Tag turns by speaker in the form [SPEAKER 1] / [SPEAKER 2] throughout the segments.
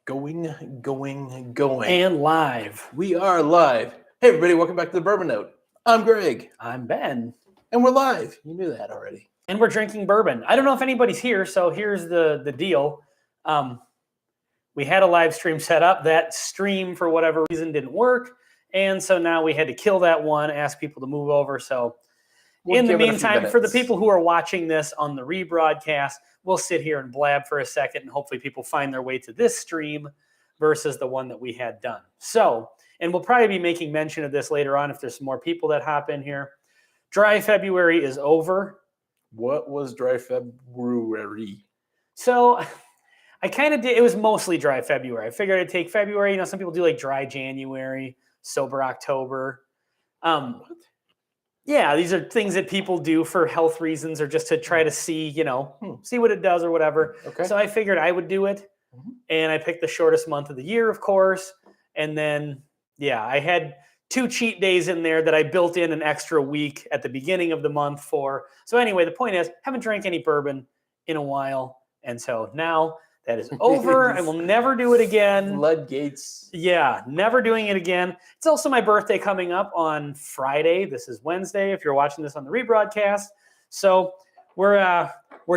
[SPEAKER 1] Going.
[SPEAKER 2] And live.
[SPEAKER 1] We are live. Hey, everybody, welcome back to the Bourbon Note. I'm Greg.
[SPEAKER 2] I'm Ben.
[SPEAKER 1] And we're live. You knew that already.
[SPEAKER 2] And we're drinking bourbon. I don't know if anybody's here, so here's the deal. We had a live stream set up. That stream, for whatever reason, didn't work. And so now we had to kill that one, ask people to move over. So in the meantime, for the people who are watching this on the rebroadcast, we'll sit here and blab for a second, and hopefully people find their way to this stream versus the one that we had done. So, and we'll probably be making mention of this later on if there's some more people that hop in here. Dry February is over.
[SPEAKER 1] What was Dry February?
[SPEAKER 2] So I kind of did, it was mostly Dry February. I figured I'd take February. You know, some people do like Dry January, Sober October. Yeah, these are things that people do for health reasons or just to try to see, you know, see what it does or whatever.
[SPEAKER 1] Okay.
[SPEAKER 2] So I figured I would do it. And I picked the shortest month of the year, of course. And then, yeah, I had 2 cheat days in there that I built in an extra week at the beginning of the month for. So anyway, the point is, haven't drank any bourbon in a while. And so now that is over. I will never do it again.
[SPEAKER 1] Floodgates.
[SPEAKER 2] Yeah, never doing it again. It's also my birthday coming up on Friday. This is Wednesday if you're watching this on the rebroadcast. So we're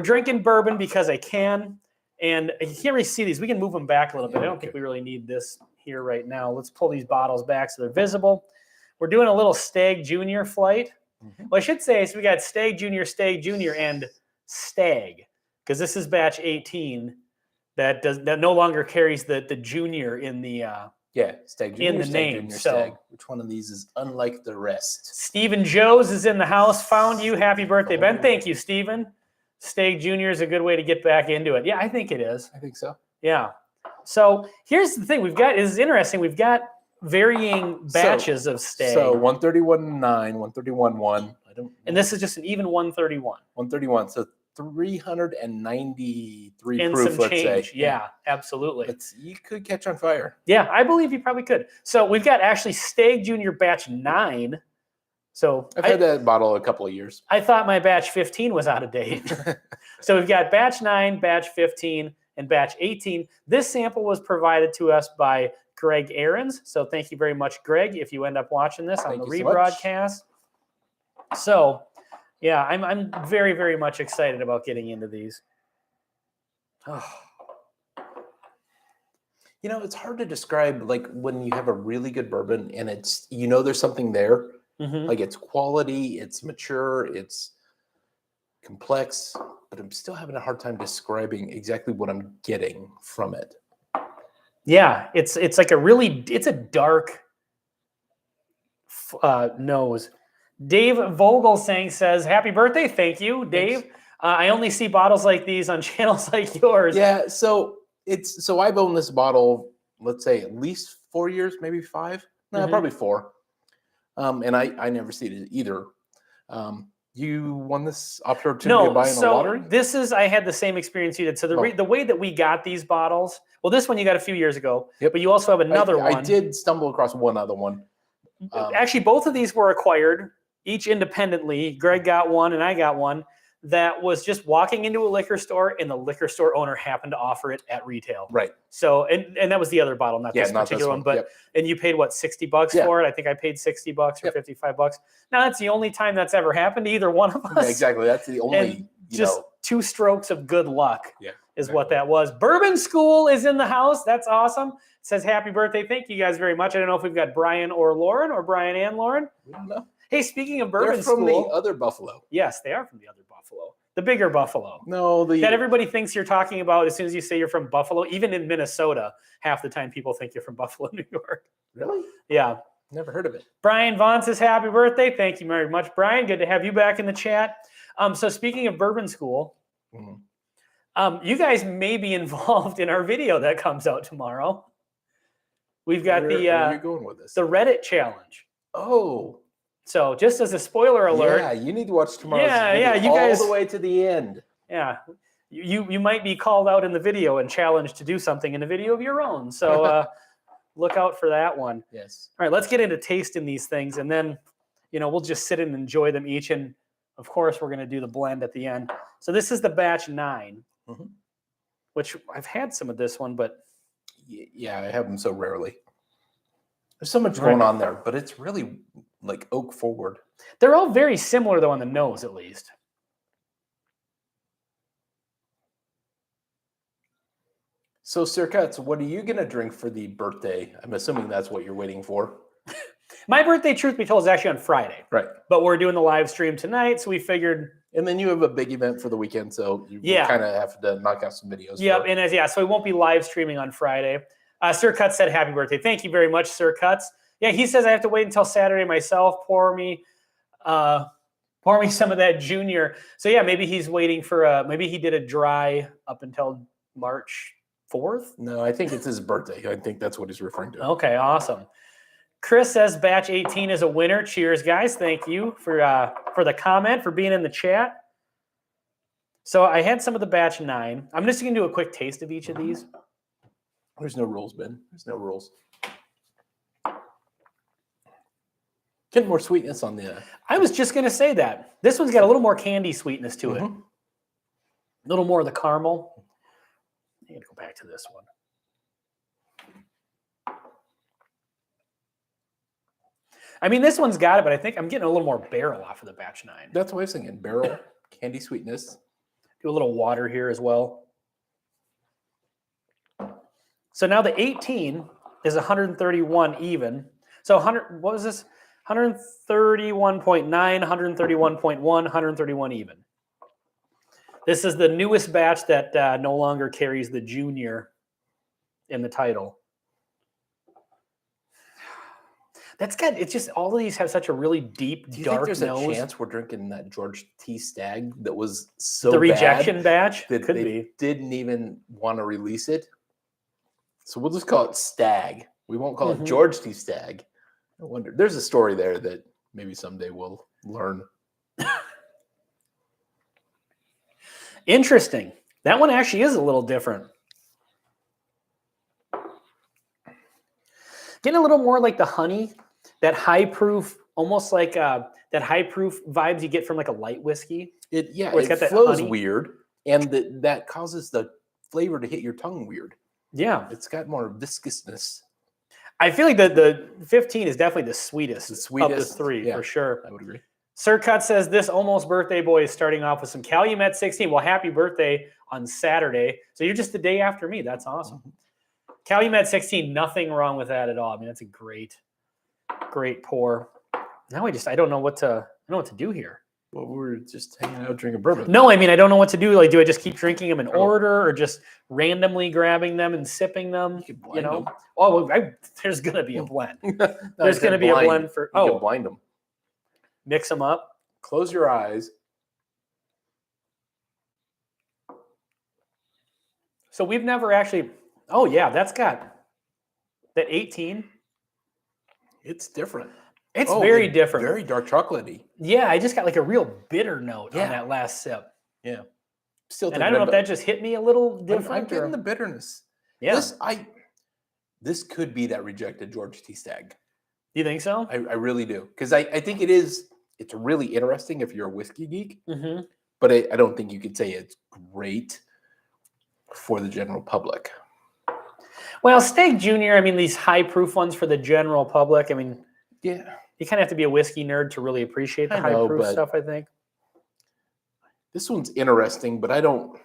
[SPEAKER 2] drinking bourbon because I can. And you can't really see these. We can move them back a little bit. I don't think we really need this here right now. Let's pull these bottles back so they're visible. We're doing a little Stagg Jr. flight. Well, I should say, so we got Stagg Jr., and Stagg, because this is batch 18 that no longer carries the junior in the
[SPEAKER 1] Stagg Jr.
[SPEAKER 2] in the
[SPEAKER 1] Stagg
[SPEAKER 2] name.
[SPEAKER 1] Jr.,
[SPEAKER 2] So
[SPEAKER 1] Stagg. Which one of these is unlike the rest?
[SPEAKER 2] Stephen Joes is in the house. Found you. Happy birthday, Ben. Thank you, Stephen. Stagg Jr. is a good way to get back into it. Yeah, I think it is.
[SPEAKER 1] I think so.
[SPEAKER 2] Yeah. So here's the thing. It's interesting. We've got varying batches of Stagg.
[SPEAKER 1] So 131.9, 131.1.
[SPEAKER 2] And this is just an even 131.
[SPEAKER 1] 131. So 393
[SPEAKER 2] and
[SPEAKER 1] proof,
[SPEAKER 2] some
[SPEAKER 1] let's
[SPEAKER 2] change.
[SPEAKER 1] say.
[SPEAKER 2] Yeah, absolutely.
[SPEAKER 1] You could catch on fire.
[SPEAKER 2] Yeah, I believe you probably could. So we've got actually Stagg Jr. batch 9. So
[SPEAKER 1] I've had that bottle a couple of years.
[SPEAKER 2] I thought my batch 15 was out of date. So we've got batch 9, batch 15, and batch 18. This sample was provided to us by Greg Ahrens. So thank you very much, Greg, if you end up watching this on the rebroadcast. So yeah, I'm very, very much excited about getting into these.
[SPEAKER 1] Oh. You know, it's hard to describe, like, when you have a really good bourbon and it's, you know, there's something there. Like, it's quality, it's mature, it's complex, but I'm still having a hard time describing exactly what I'm getting from it.
[SPEAKER 2] Yeah, it's like it's a dark nose. Dave Vogelsang says, happy birthday. Thank you, Dave. I only see bottles like these on channels like yours.
[SPEAKER 1] Yeah, so I've owned this bottle, let's say, at least 4 years, maybe 5. No, probably 4. And I never see it either. You won this opportunity to buy in the lottery?
[SPEAKER 2] I had the same experience you did. So the way that we got these bottles, well, this one you got a few years ago, but you also have another one.
[SPEAKER 1] I did stumble across one other one.
[SPEAKER 2] Actually, both of these were acquired, each independently. Greg got one and I got one. That was just walking into a liquor store, and the liquor store owner happened to offer it at retail.
[SPEAKER 1] Right.
[SPEAKER 2] So, and that was the other bottle, not this particular one. But and you paid what, $60 for it? I think I paid $60 or $55. Now that's the only time that's ever happened to either one of us.
[SPEAKER 1] Yeah, exactly. That's the only.
[SPEAKER 2] And just 2 strokes of good luck. Is what that was. Bourbon School is in the house. That's awesome. It says happy birthday. Thank you guys very much. I don't know if we've got Brian or Lauren, or Brian and Lauren.
[SPEAKER 1] We don't know.
[SPEAKER 2] Hey, speaking of Bourbon
[SPEAKER 1] They're from
[SPEAKER 2] School,
[SPEAKER 1] the other Buffalo.
[SPEAKER 2] Yes, they are from the other Buffalo. The bigger Buffalo.
[SPEAKER 1] No,
[SPEAKER 2] that everybody thinks you're talking about as soon as you say you're from Buffalo. Even in Minnesota, half the time people think you're from Buffalo, New York.
[SPEAKER 1] Really?
[SPEAKER 2] Yeah.
[SPEAKER 1] Never heard of it.
[SPEAKER 2] Brian Vaughn says happy birthday. Thank you very much, Brian. Good to have you back in the chat. So speaking of Bourbon School, you guys may be involved in our video that comes out tomorrow. We've got
[SPEAKER 1] where are you going with this?
[SPEAKER 2] The Reddit challenge.
[SPEAKER 1] Oh.
[SPEAKER 2] So just as a spoiler alert.
[SPEAKER 1] Yeah, you need to watch tomorrow's
[SPEAKER 2] video
[SPEAKER 1] you guys all the way to the end.
[SPEAKER 2] Yeah. You might be called out in the video and challenged to do something in a video of your own. So look out for that one.
[SPEAKER 1] Yes.
[SPEAKER 2] All right, let's get into tasting these things, and then, we'll just sit and enjoy them each. And of course, we're going to do the blend at the end. So this is the batch 9, which I've had some of this one, but
[SPEAKER 1] Yeah, I have them so rarely. There's so much going on there, but it's really like oak forward.
[SPEAKER 2] They're all very similar, though, on the nose, at least.
[SPEAKER 1] So, Sir Cuts, what are you going to drink for the birthday? I'm assuming that's what you're waiting for.
[SPEAKER 2] My birthday, truth be told, is actually on Friday.
[SPEAKER 1] Right.
[SPEAKER 2] But we're doing the live stream tonight, so we figured.
[SPEAKER 1] And then you have a big event for the weekend, so you kind of have to knock out some videos.
[SPEAKER 2] Yep, and so we won't be live streaming on Friday. Sir Cuts said happy birthday. Thank you very much, Sir Cuts. Yeah, he says I have to wait until Saturday myself. Pour me some of that Junior. So yeah, maybe he's waiting for maybe he did a dry up until March 4th.
[SPEAKER 1] No, I think it's his birthday. I think that's what he's referring to.
[SPEAKER 2] Okay, awesome. Chris says batch 18 is a winner. Cheers, guys. Thank you for the comment, for being in the chat. So I had some of the batch 9. I'm just going to do a quick taste of each of these.
[SPEAKER 1] There's no rules, Ben. There's no rules. Get more sweetness on the...
[SPEAKER 2] I was just going to say that. This one's got a little more candy sweetness to it. A little more of the caramel. I got to go back to this one. I mean, this one's got it, but I think I'm getting a little more barrel off of the batch 9.
[SPEAKER 1] That's what I was thinking. Barrel, candy sweetness.
[SPEAKER 2] Do a little water here as well. So now the 18 is 131 even. So 100, what was this? 131.9, 131.1, 131 even. This is the newest batch that no longer carries the Junior in the title. It's just all of these have such a really deep,
[SPEAKER 1] Do you
[SPEAKER 2] dark
[SPEAKER 1] think there's
[SPEAKER 2] nose.
[SPEAKER 1] a chance we're drinking that George T. Stagg that was so
[SPEAKER 2] the rejection batch?
[SPEAKER 1] that
[SPEAKER 2] Could
[SPEAKER 1] they
[SPEAKER 2] be.
[SPEAKER 1] didn't even want to release it? So we'll just call it Stagg. We won't call it George T. Stagg. I wonder. There's a story there that maybe someday we'll learn.
[SPEAKER 2] Interesting. That one actually is a little different. Getting a little more like the honey, that high proof, almost like that high proof vibes you get from like a light whiskey.
[SPEAKER 1] It
[SPEAKER 2] got that
[SPEAKER 1] flows
[SPEAKER 2] honey.
[SPEAKER 1] weird, and that causes the flavor to hit your tongue weird.
[SPEAKER 2] Yeah.
[SPEAKER 1] It's got more viscousness.
[SPEAKER 2] I feel like the 15 is definitely the sweetest of the 3, for sure.
[SPEAKER 1] I would agree.
[SPEAKER 2] Sir Cut says this almost birthday boy is starting off with some Calumet 16. Well, happy birthday on Saturday. So you're just the day after me. That's awesome. Calumet 16, nothing wrong with that at all. I mean, that's a great pour. Now I don't know what to do here.
[SPEAKER 1] Well, we're just hanging out drinking bourbon.
[SPEAKER 2] No, I mean, I don't know what to do. Like, do I just keep drinking them in order or just randomly grabbing them and sipping them?
[SPEAKER 1] You know?
[SPEAKER 2] Them. Oh, well, there's going to be a blend. There's going to be a blend for,
[SPEAKER 1] you can blind them.
[SPEAKER 2] Mix them up.
[SPEAKER 1] Close your eyes.
[SPEAKER 2] So we've never actually, oh yeah, that's got that 18.
[SPEAKER 1] It's different.
[SPEAKER 2] It's very different.
[SPEAKER 1] Very dark chocolatey.
[SPEAKER 2] Yeah, I just got like a really bitter note on that last sip.
[SPEAKER 1] Yeah. Still,
[SPEAKER 2] and I don't know if that just hit me a little different.
[SPEAKER 1] I'm getting the bitterness.
[SPEAKER 2] Yeah.
[SPEAKER 1] This could be that rejected George T. Stagg.
[SPEAKER 2] You think so?
[SPEAKER 1] I really do. Because I think it's really interesting if you're a whiskey geek.
[SPEAKER 2] Mm-hmm.
[SPEAKER 1] But I don't think you could say it's great for the general public.
[SPEAKER 2] Well, Stagg Jr., I mean, these high proof ones for the general public, I mean,
[SPEAKER 1] yeah,
[SPEAKER 2] you kind of have to be a whiskey nerd to really appreciate the high proof stuff, I think.
[SPEAKER 1] This one's interesting, but I don't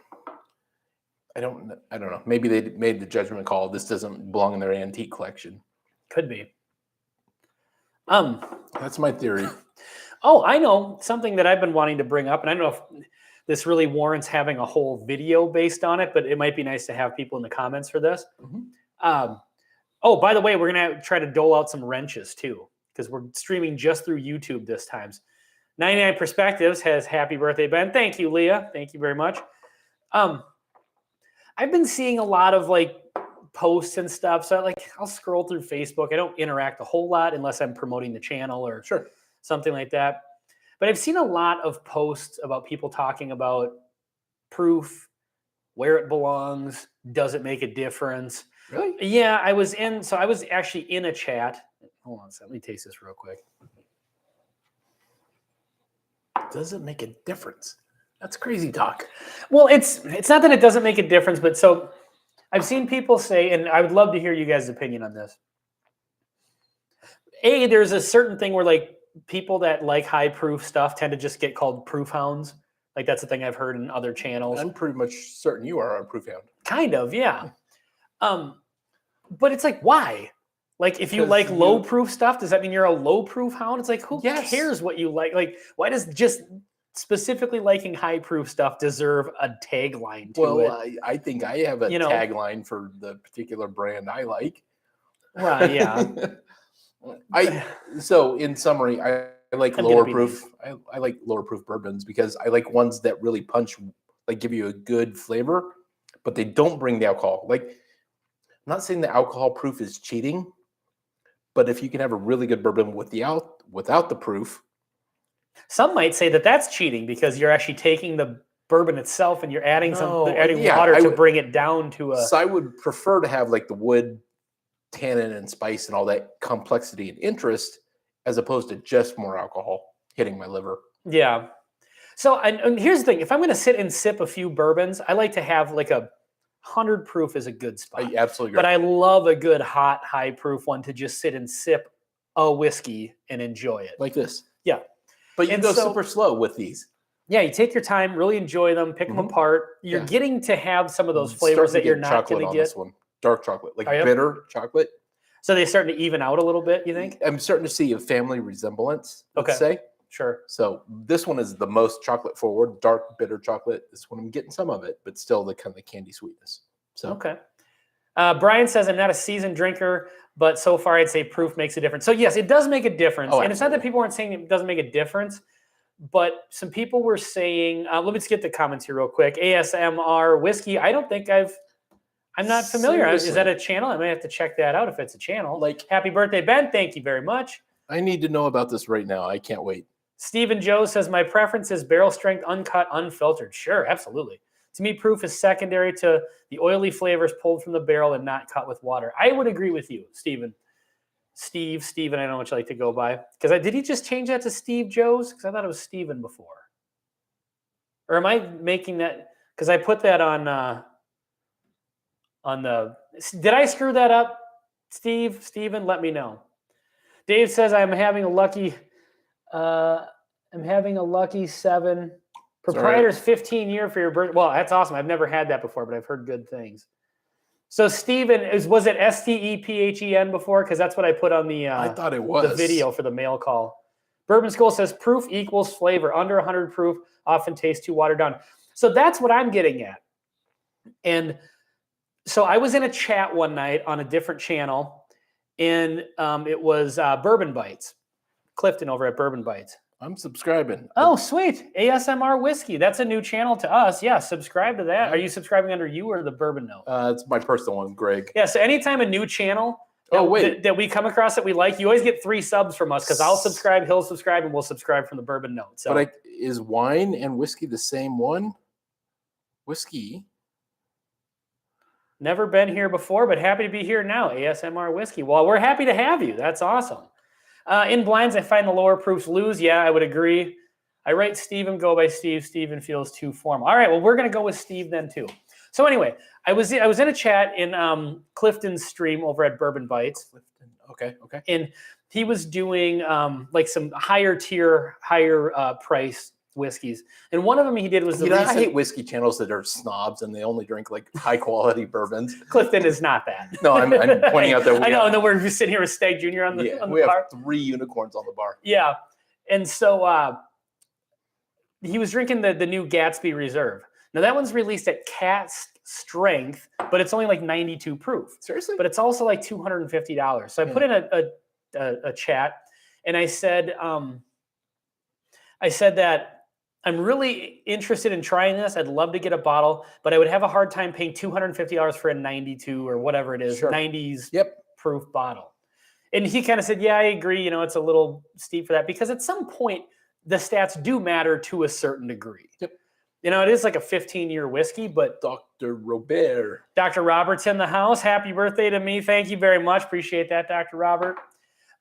[SPEAKER 1] know. Maybe they made the judgment call. This doesn't belong in their antique collection.
[SPEAKER 2] Could be.
[SPEAKER 1] That's my theory.
[SPEAKER 2] Oh, I know something that I've been wanting to bring up, and I don't know if this really warrants having a whole video based on it, but it might be nice to have people in the comments for this.
[SPEAKER 1] Mm-hmm.
[SPEAKER 2] Oh, by the way, we're going to try to dole out some wrenches too, because we're streaming just through YouTube this time. 99 Perspectives has happy birthday, Ben. Thank you, Leah. Thank you very much. I've been seeing a lot of like posts and stuff. So I'll scroll through Facebook. I don't interact a whole lot unless I'm promoting the channel or something like that. But I've seen a lot of posts about people talking about proof, where it belongs, does it make a difference?
[SPEAKER 1] Really?
[SPEAKER 2] Yeah, I was actually in a chat. Hold on a second. Let me taste this real quick.
[SPEAKER 1] Does it make a difference? That's crazy talk.
[SPEAKER 2] Well, it's not that it doesn't make a difference, but so I've seen people say, and I would love to hear you guys' opinion on this. There's a certain thing where like people that like high proof stuff tend to just get called proof hounds. Like that's a thing I've heard in other channels.
[SPEAKER 1] I'm pretty much certain you are a proof hound.
[SPEAKER 2] Kind of, yeah. But it's like, why? Like, if you like low proof stuff, does that mean you're a low proof hound? It's like, who cares what you like? Like, why does just specifically liking high proof stuff deserve a tagline to it?
[SPEAKER 1] I think I have a tagline for the particular brand I like.
[SPEAKER 2] Well, yeah.
[SPEAKER 1] So in summary, I like lower proof. I like lower proof bourbons because I like ones that really punch, like give you a good flavor, but they don't bring the alcohol. Like, I'm not saying the alcohol proof is cheating, but if you can have a really good bourbon without the proof.
[SPEAKER 2] Some might say that that's cheating because you're actually taking the bourbon itself and you're adding water to bring it down to a.
[SPEAKER 1] So I would prefer to have like the wood, tannin, and spice and all that complexity and interest, as opposed to just more alcohol hitting my liver.
[SPEAKER 2] Yeah. So and here's the thing: if I'm going to sit and sip a few bourbons, I like to have like 100 proof is a good spot.
[SPEAKER 1] I absolutely agree.
[SPEAKER 2] But I love a good hot, high proof one to just sit and sip a whiskey and enjoy it.
[SPEAKER 1] Like this.
[SPEAKER 2] Yeah.
[SPEAKER 1] But you go super slow with these.
[SPEAKER 2] Yeah, you take your time, really enjoy them, pick them apart. You're getting to have some of those flavors that you're not going to get.
[SPEAKER 1] This one. Dark chocolate, like bitter chocolate.
[SPEAKER 2] So they starting to even out a little bit, you think?
[SPEAKER 1] I'm starting to see a family resemblance, let's say.
[SPEAKER 2] Sure.
[SPEAKER 1] So this one is the most chocolate forward, dark, bitter chocolate. This one I'm getting some of it, but still the kind of the candy sweetness. So
[SPEAKER 2] okay. Brian says, I'm not a seasoned drinker, but so far I'd say proof makes a difference. So yes, it does make a difference. And it's not that people aren't saying it doesn't make a difference, but some people were saying, let me just get the comments here real quick. ASMR whiskey. I don't think I'm not familiar.
[SPEAKER 1] Seriously.
[SPEAKER 2] Is that a channel? I may have to check that out if it's a channel. Like, happy birthday, Ben. Thank you very much.
[SPEAKER 1] I need to know about this right now. I can't wait.
[SPEAKER 2] Stephen Joe says, my preference is barrel strength, uncut, unfiltered. Sure, absolutely. To me, proof is secondary to the oily flavors pulled from the barrel and not cut with water. I would agree with you, Stephen. Steven, I don't know what you like to go by. Because did he just change that to Steve Joe's? Because I thought it was Stephen before. Or am I making that? Because I put that on the. Did I screw that up, Steven, let me know. Dave says I'm having a lucky 7. Proprietor's 15 year for your birthday. Well, that's awesome. I've never had that before, but I've heard good things. So Steven, was it STEPHEN before? Because that's what I put on the
[SPEAKER 1] I thought it was
[SPEAKER 2] the video for the mail call. Bourbon School says proof equals flavor. Under 100 proof often tastes too watered down. So that's what I'm getting at. And so I was in a chat one night on a different channel, and it was Bourbon Bites. Clifton over at Bourbon Bites.
[SPEAKER 1] I'm subscribing.
[SPEAKER 2] Oh, sweet. ASMR Whiskey. That's a new channel to us. Yeah, subscribe to that. Are you subscribing under you or the Bourbon Note?
[SPEAKER 1] It's my personal one, Greg.
[SPEAKER 2] Yeah, so anytime a new channel that we come across that we like, you always get 3 subs from us because I'll subscribe, he'll subscribe, and we'll subscribe from the Bourbon Note. So,
[SPEAKER 1] but is wine and whiskey the same one? Whiskey.
[SPEAKER 2] Never been here before, but happy to be here now. ASMR Whiskey. Well, we're happy to have you. That's awesome. In blinds, I find the lower proofs lose. Yeah, I would agree. I write Steven, go by Steve. Steven feels too formal. All right, well, we're going to go with Steve then too. So anyway, I was in a chat in Clifton's stream over at Bourbon Bites.
[SPEAKER 1] Clifton. Okay.
[SPEAKER 2] And he was doing like some higher tier, higher price whiskeys. And one of them he did was
[SPEAKER 1] I hate whiskey channels that are snobs and they only drink like high quality bourbons.
[SPEAKER 2] Clifton is not that.
[SPEAKER 1] No, I'm pointing out that
[SPEAKER 2] I know, and then we're just sitting here with Stagg Jr. on the
[SPEAKER 1] we
[SPEAKER 2] bar.
[SPEAKER 1] have 3 unicorns on the bar.
[SPEAKER 2] Yeah. And so he was drinking the new Gatsby Reserve. Now that one's released at cask strength, but it's only like 92 proof.
[SPEAKER 1] Seriously?
[SPEAKER 2] But it's also like $250. So I put in a chat and I said that I'm really interested in trying this. I'd love to get a bottle, but I would have a hard time paying $250 for a 92 or whatever it is, 90s proof bottle. And he kind of said, yeah, I agree. It's a little steep for that because at some point the stats do matter to a certain degree. Yep. It is like a 15-year whiskey, but
[SPEAKER 1] Dr. Robert's
[SPEAKER 2] in the house. Happy birthday to me. Thank you very much. Appreciate that, Dr. Robert.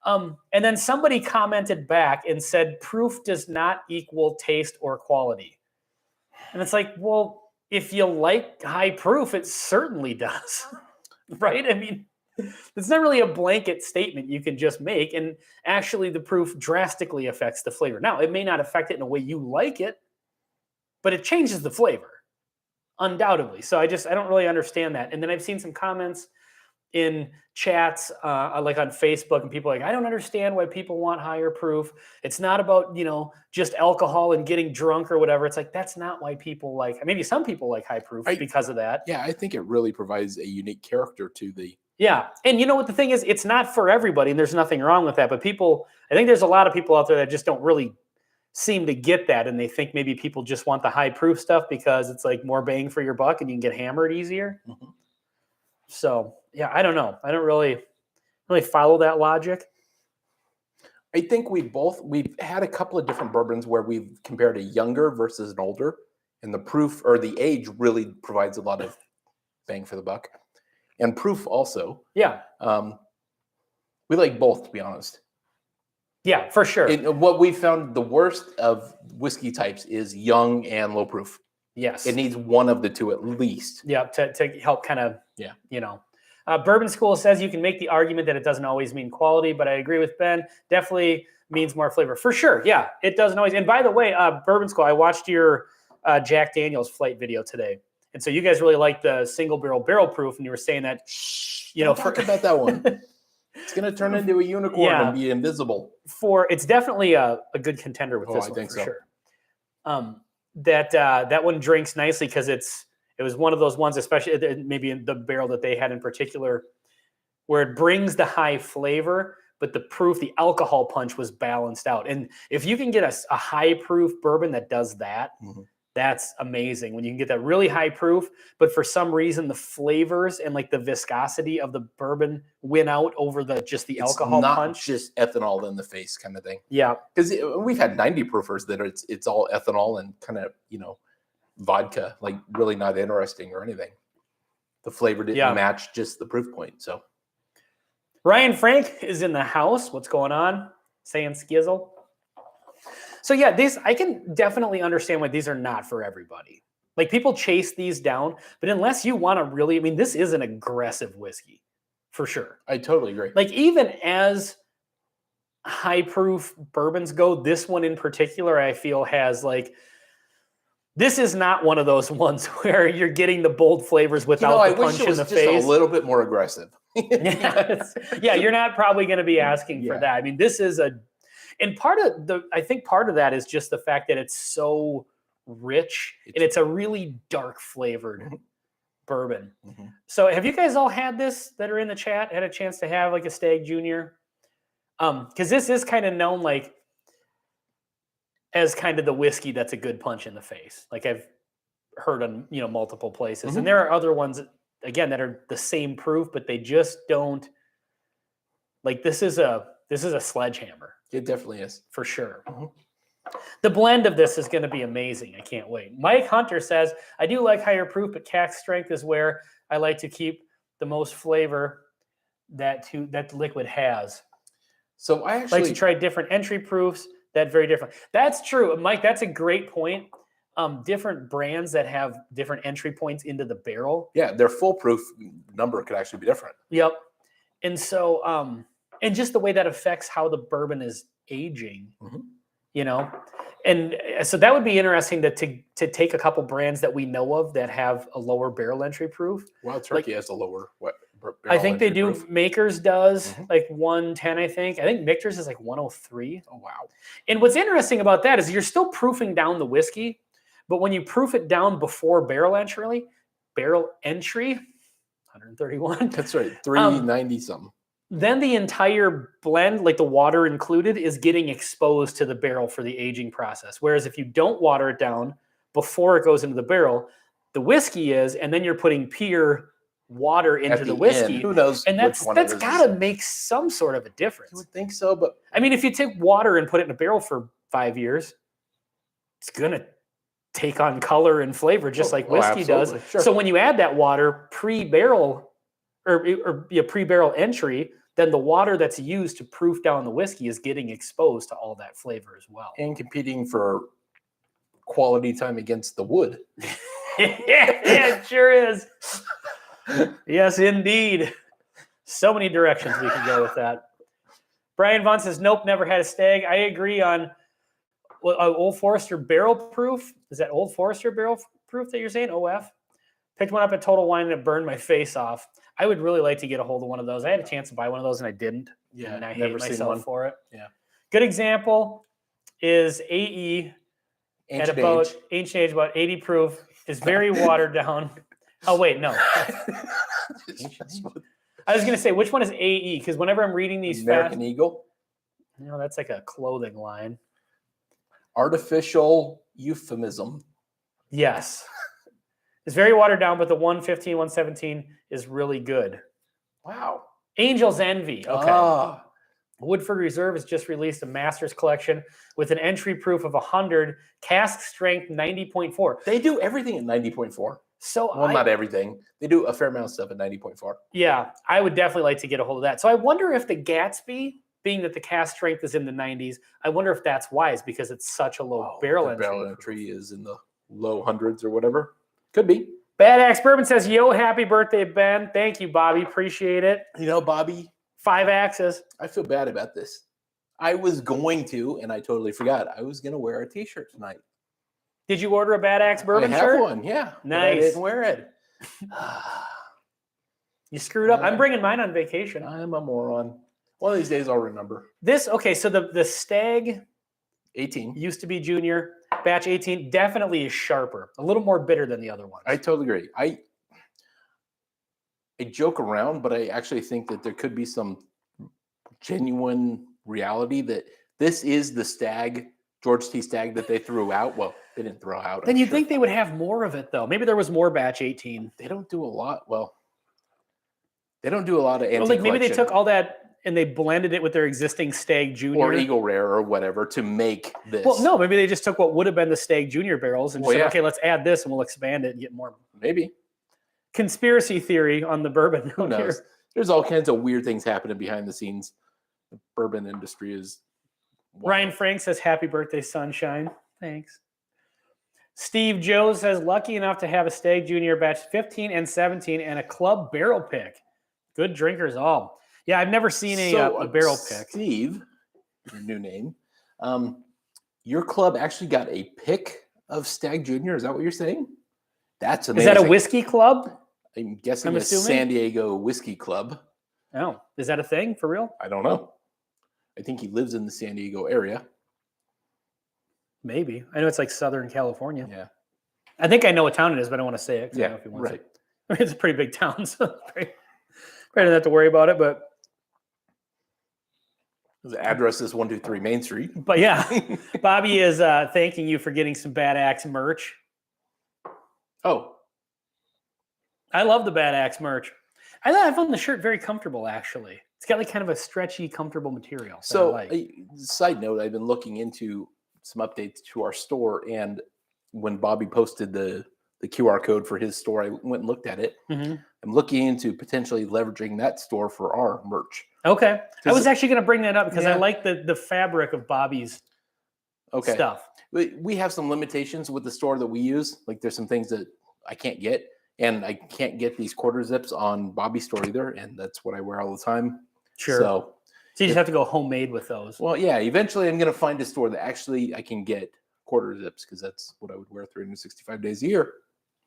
[SPEAKER 2] And then somebody commented back and said, proof does not equal taste or quality. And it's like, well, if you like high proof, it certainly does. Right? I mean, it's not really a blanket statement you can just make. And actually, the proof drastically affects the flavor. Now, it may not affect it in a way you like it, but it changes the flavor, undoubtedly. So I don't really understand that. And then I've seen some comments in chats, like on Facebook, and people are like, I don't understand why people want higher proof. It's not about, just alcohol and getting drunk or whatever. It's like, that's not why people like, maybe some people like high proof because of that.
[SPEAKER 1] Yeah, I think it really provides a unique character to the.
[SPEAKER 2] Yeah. And you know what the thing is, it's not for everybody, and there's nothing wrong with that. But I think there's a lot of people out there that just don't really seem to get that. And they think maybe people just want the high proof stuff because it's like more bang for your buck and you can get hammered easier. Mm-hmm. So yeah, I don't know. I don't really follow that logic.
[SPEAKER 1] I think we've had a couple of different bourbons where we've compared a younger versus an older, and the proof or the age really provides a lot of bang for the buck. And proof also.
[SPEAKER 2] Yeah.
[SPEAKER 1] We like both, to be honest.
[SPEAKER 2] Yeah, for sure.
[SPEAKER 1] And what we found, the worst of whiskey types is young and low proof.
[SPEAKER 2] Yes.
[SPEAKER 1] It needs one of the two at least.
[SPEAKER 2] Yeah, to help kind of, Bourbon School says you can make the argument that it doesn't always mean quality, but I agree with Ben. Definitely means more flavor. For sure, yeah, it doesn't always. And by the way, Bourbon School, I watched your Jack Daniel's flight video today. And so you guys really like the single barrel proof, and you were saying that,
[SPEAKER 1] talk about that one. It's going to turn into a unicorn and be invisible.
[SPEAKER 2] It's definitely a good contender with this one, I think for sure. That one drinks nicely because it was one of those ones, especially maybe in the barrel that they had in particular, where it brings the high flavor, but the proof, the alcohol punch was balanced out. And if you can get a high proof bourbon that does that, mm-hmm. That's amazing. When you can get that really high proof, but for some reason the flavors and like the viscosity of the bourbon win out over the alcohol punch.
[SPEAKER 1] It's not just ethanol in the face kind of thing.
[SPEAKER 2] Yeah,
[SPEAKER 1] because we've had 90 proofers that it's all ethanol and kind of vodka, like really not interesting or anything. The flavor didn't match just the proof point. So
[SPEAKER 2] Ryan Frank is in the house. What's going on? Saying skizzle. So yeah, I can definitely understand why these are not for everybody. Like people chase these down, but unless you want to this is an aggressive whiskey for sure.
[SPEAKER 1] I totally agree.
[SPEAKER 2] Like even as high proof bourbons go, this one in particular, I feel has this is not one of those ones where you're getting the bold flavors without the punch in the face.
[SPEAKER 1] Just a little bit more aggressive.
[SPEAKER 2] Yeah, you're not probably going to be asking for that. I mean, this is and I think part of that is just the fact that it's so rich and it's a really dark flavored bourbon. Mm-hmm. So have you guys all had this that are in the chat, had a chance to have like a Stagg Jr.? Because this is kind of known as kind of the whiskey that's a good punch in the face. Like I've heard on, multiple places. Mm-hmm. And there are other ones, again, that are the same proof, but they just don't, this is a sledgehammer.
[SPEAKER 1] It definitely is.
[SPEAKER 2] For sure. Mm-hmm. The blend of this is going to be amazing. I can't wait. Mike Hunter says, I do like higher proof, but cask strength is where I like to keep the most flavor that the liquid has.
[SPEAKER 1] So I actually
[SPEAKER 2] like to try different entry proofs. That very different. That's true. Mike, that's a great point. Different brands that have different entry points into the barrel.
[SPEAKER 1] Yeah, their full proof number could actually be different.
[SPEAKER 2] Yep. And so, and just the way that affects how the bourbon is aging, mm-hmm. And so that would be interesting to take a couple brands that we know of that have a lower barrel entry proof.
[SPEAKER 1] Wild Turkey has a lower barrel
[SPEAKER 2] I think they do.
[SPEAKER 1] Proof.
[SPEAKER 2] Makers does 110, I think. I think Michter's is 103.
[SPEAKER 1] Oh, wow. And
[SPEAKER 2] what's interesting about that is you're still proofing down the whiskey, but when you proof it down before barrel entry, 131.
[SPEAKER 1] That's right, 390 something.
[SPEAKER 2] Then the entire blend, like the water included, is getting exposed to the barrel for the aging process. Whereas if you don't water it down before it goes into the barrel, the whiskey is, and then you're putting pure water into the whiskey.
[SPEAKER 1] Who knows?
[SPEAKER 2] And that's got to make some sort of a difference.
[SPEAKER 1] You would think so, but
[SPEAKER 2] I mean, if you take water and put it in a barrel for 5 years, it's gonna take on color and flavor just like whiskey does. Sure. So when you add that water pre-barrel or pre-barrel entry, then the water that's used to proof down the whiskey is getting exposed to all that flavor as well.
[SPEAKER 1] And competing for quality time against the wood.
[SPEAKER 2] Yeah, it sure is. Yes, indeed. So many directions we can go with that. Brian Vaughn says, nope, never had a stag. I agree on Old Forester barrel proof. Is that Old Forester barrel proof that you're saying? OF? Picked one up at Total Wine and it burned my face off. I would really like to get a hold of one of those. I had a chance to buy one of those and I didn't.
[SPEAKER 1] Yeah,
[SPEAKER 2] and I
[SPEAKER 1] never
[SPEAKER 2] hate
[SPEAKER 1] seen
[SPEAKER 2] myself
[SPEAKER 1] one.
[SPEAKER 2] for it.
[SPEAKER 1] Yeah.
[SPEAKER 2] Good example is AE
[SPEAKER 1] Ancient
[SPEAKER 2] at about
[SPEAKER 1] age.
[SPEAKER 2] ancient age, about 80 proof. Is very watered down. Oh wait, no. I was going to say, which one is AE? Because whenever I'm reading these
[SPEAKER 1] American Eagle.
[SPEAKER 2] that's like a clothing line.
[SPEAKER 1] Artificial euphemism.
[SPEAKER 2] Yes. It's very watered down, but the 115, 117 is really good.
[SPEAKER 1] Wow.
[SPEAKER 2] Angel's Envy. Okay.
[SPEAKER 1] Ah.
[SPEAKER 2] Woodford Reserve has just released a master's collection with an entry proof of 100, cask strength 90.4.
[SPEAKER 1] They do everything at 90.4.
[SPEAKER 2] So
[SPEAKER 1] Well, not everything. They do a fair amount of stuff at 90.4.
[SPEAKER 2] Yeah, I would definitely like to get a hold of that. So I wonder if the Gatsby, being that the cask strength is in the 90s, I wonder if that's wise because it's such a low barrel entry.
[SPEAKER 1] Barrel entry is in the low hundreds or whatever. Could be.
[SPEAKER 2] Bad Axe Bourbon says, yo, happy birthday, Ben. Thank you, Bobby. Appreciate it.
[SPEAKER 1] You know, Bobby,
[SPEAKER 2] 5 axes.
[SPEAKER 1] I feel bad about this. I was going to, and I totally forgot. I was going to wear a T-shirt tonight.
[SPEAKER 2] Did you order a Bad Axe Bourbon
[SPEAKER 1] I have
[SPEAKER 2] shirt?
[SPEAKER 1] one, yeah.
[SPEAKER 2] Nice.
[SPEAKER 1] But I didn't wear it.
[SPEAKER 2] You screwed up. I'm bringing mine on vacation.
[SPEAKER 1] I'm a moron. One of these days I'll remember.
[SPEAKER 2] Okay, so the Stagg
[SPEAKER 1] 18.
[SPEAKER 2] used to be junior. Batch 18 definitely is sharper. A little more bitter than the other ones.
[SPEAKER 1] I totally agree. I joke around, but I actually think that there could be some genuine reality that this is the Stagg, George T. Stagg that they threw out. Well, they didn't throw out.
[SPEAKER 2] Then you'd think they would have more of it, though. Maybe there was more Batch 18.
[SPEAKER 1] They don't do a lot. Well, they don't do a lot of anti-collection.
[SPEAKER 2] Well, like maybe they took all that and they blended it with their existing Stagg Jr.
[SPEAKER 1] or Eagle Rare or whatever to make this.
[SPEAKER 2] Well, no, maybe they just took what would have been the Stagg Jr. barrels and said, okay, let's add this and we'll expand it and get more.
[SPEAKER 1] Maybe.
[SPEAKER 2] Conspiracy theory on the bourbon.
[SPEAKER 1] Who knows? There's all kinds of weird things happening behind the scenes. The bourbon industry is...
[SPEAKER 2] Ryan Frank says, happy birthday, sunshine. Thanks. Steve Joe says, lucky enough to have a Stagg Jr. batch 15 and 17 and a club barrel pick. Good drinkers all. Yeah, I've never seen a barrel pick.
[SPEAKER 1] Steve, your new name, your club actually got a pick of Stagg Jr. Is that what you're saying? That's amazing.
[SPEAKER 2] Is that a whiskey club?
[SPEAKER 1] I'm guessing it's San Diego Whiskey Club.
[SPEAKER 2] Oh, is that a thing for real?
[SPEAKER 1] I don't know. I think he lives in the San Diego area.
[SPEAKER 2] Maybe. I know it's like Southern California.
[SPEAKER 1] Yeah.
[SPEAKER 2] I think I know what town it is, but I don't want to say it.
[SPEAKER 1] Yeah,
[SPEAKER 2] I don't know if he wants
[SPEAKER 1] right.
[SPEAKER 2] it. I mean, it's a pretty big town, so probably don't have to worry about it. But
[SPEAKER 1] the address is 123 Main Street.
[SPEAKER 2] But yeah, Bobby is thanking you for getting some Bad Axe merch.
[SPEAKER 1] Oh.
[SPEAKER 2] I love the Bad Axe merch. I found the shirt very comfortable, actually. It's got like kind of a stretchy, comfortable material.
[SPEAKER 1] So, side note, I've been looking into some updates to our store, and when Bobby posted the QR code for his store, I went and looked at it.
[SPEAKER 2] Mm-hmm.
[SPEAKER 1] I'm looking into potentially leveraging that store for our merch.
[SPEAKER 2] Okay. I was actually going to bring that up because I
[SPEAKER 1] Yeah.
[SPEAKER 2] like the fabric of Bobby's stuff.
[SPEAKER 1] We have some limitations with the store that we use. Like there's some things that I can't get, and I can't get these quarter zips on Bobby's store either, and that's what I wear all the time.
[SPEAKER 2] Sure.
[SPEAKER 1] So
[SPEAKER 2] you just have to go homemade with those.
[SPEAKER 1] Well, yeah, eventually I'm going to find a store that actually I can get quarter zips because that's what I would wear 365 days a year.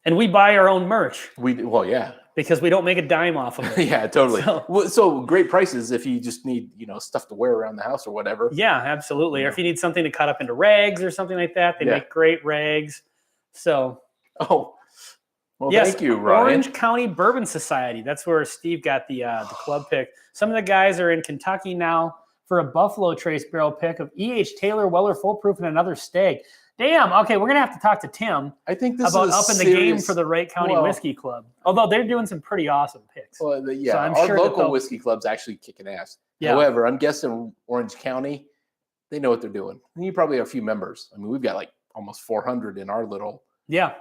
[SPEAKER 2] And we buy our own merch.
[SPEAKER 1] Yeah.
[SPEAKER 2] Because we don't make a dime off of it.
[SPEAKER 1] Yeah, totally. So great prices if you just need, stuff to wear around the house or whatever.
[SPEAKER 2] Yeah, absolutely. Or if you need something to cut up into rags or something like that, they make great rags. So.
[SPEAKER 1] Oh, well, yes, thank you, Ryan.
[SPEAKER 2] Orange County Bourbon Society. That's where Steve got the club pick. Some of the guys are in Kentucky now for a Buffalo Trace barrel pick of E.H. Taylor, Weller Full Proof, and another Stagg. Damn. Okay, we're gonna have to talk to Tim.
[SPEAKER 1] I think this
[SPEAKER 2] about
[SPEAKER 1] is
[SPEAKER 2] upping the game for the Wright County Whiskey Club. Although they're doing some pretty awesome picks.
[SPEAKER 1] Well, yeah,
[SPEAKER 2] so I'm
[SPEAKER 1] our
[SPEAKER 2] sure
[SPEAKER 1] local whiskey club's actually kicking ass. Yeah. However, I'm guessing Orange County, they know what they're doing. And you probably have a few members. I mean, we've got like almost 400 in our little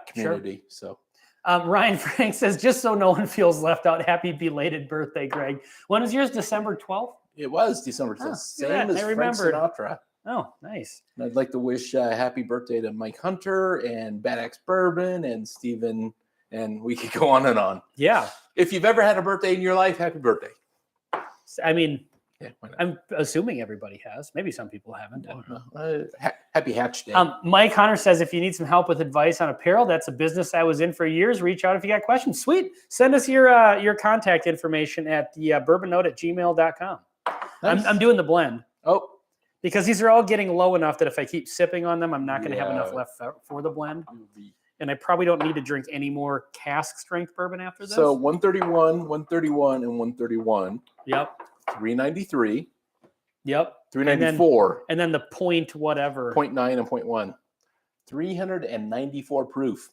[SPEAKER 1] community. Sure. So.
[SPEAKER 2] Ryan Frank says, just so no one feels left out, happy belated birthday, Greg. When was yours? December 12th?
[SPEAKER 1] It was December 12th. Same as
[SPEAKER 2] I
[SPEAKER 1] Frank Sinatra.
[SPEAKER 2] Oh, nice.
[SPEAKER 1] And I'd like to wish happy birthday to Mike Hunter and Bad Axe Bourbon and Steven, and we could go on and on.
[SPEAKER 2] Yeah.
[SPEAKER 1] If you've ever had a birthday in your life, happy birthday.
[SPEAKER 2] I mean,
[SPEAKER 1] yeah, why not?
[SPEAKER 2] I'm assuming everybody has. Maybe some people haven't. I don't know.
[SPEAKER 1] Happy Hatch Day.
[SPEAKER 2] Mike Hunter says, if you need some help with advice on apparel, that's a business I was in for years. Reach out if you got questions. Sweet. Send us your contact information at the bourbonnote@gmail.com. Nice. I'm doing the blend.
[SPEAKER 1] Oh.
[SPEAKER 2] Because these are all getting low enough that if I keep sipping on them, I'm not going to have enough left for the blend. And I probably don't need to drink any more cask strength bourbon after this.
[SPEAKER 1] So 131, 131, and 131.
[SPEAKER 2] Yep.
[SPEAKER 1] 393.
[SPEAKER 2] Yep.
[SPEAKER 1] 394.
[SPEAKER 2] And then the point whatever.
[SPEAKER 1] 0.9 and 0.1. 394 proof.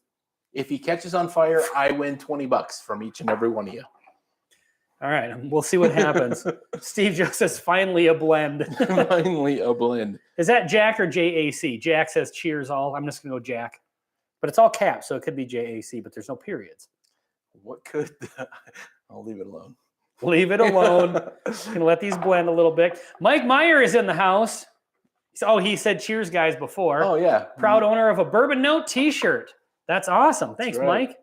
[SPEAKER 1] If he catches on fire, I win $20 from each and every one of you.
[SPEAKER 2] All right, we'll see what happens. Steve Joe says, finally a blend.
[SPEAKER 1] Finally a blend.
[SPEAKER 2] Is that Jack or JAC? Jack says, cheers all. I'm just going to go Jack. But it's all caps, so it could be JAC, but there's no periods.
[SPEAKER 1] What could... I'll leave it alone.
[SPEAKER 2] Leave it alone. Going to let these blend a little bit. Mike Meyer is in the house. Oh, he said cheers, guys, before.
[SPEAKER 1] Oh, yeah.
[SPEAKER 2] Proud owner of a Bourbon Note t-shirt. That's awesome. Thanks,
[SPEAKER 1] right.
[SPEAKER 2] Mike.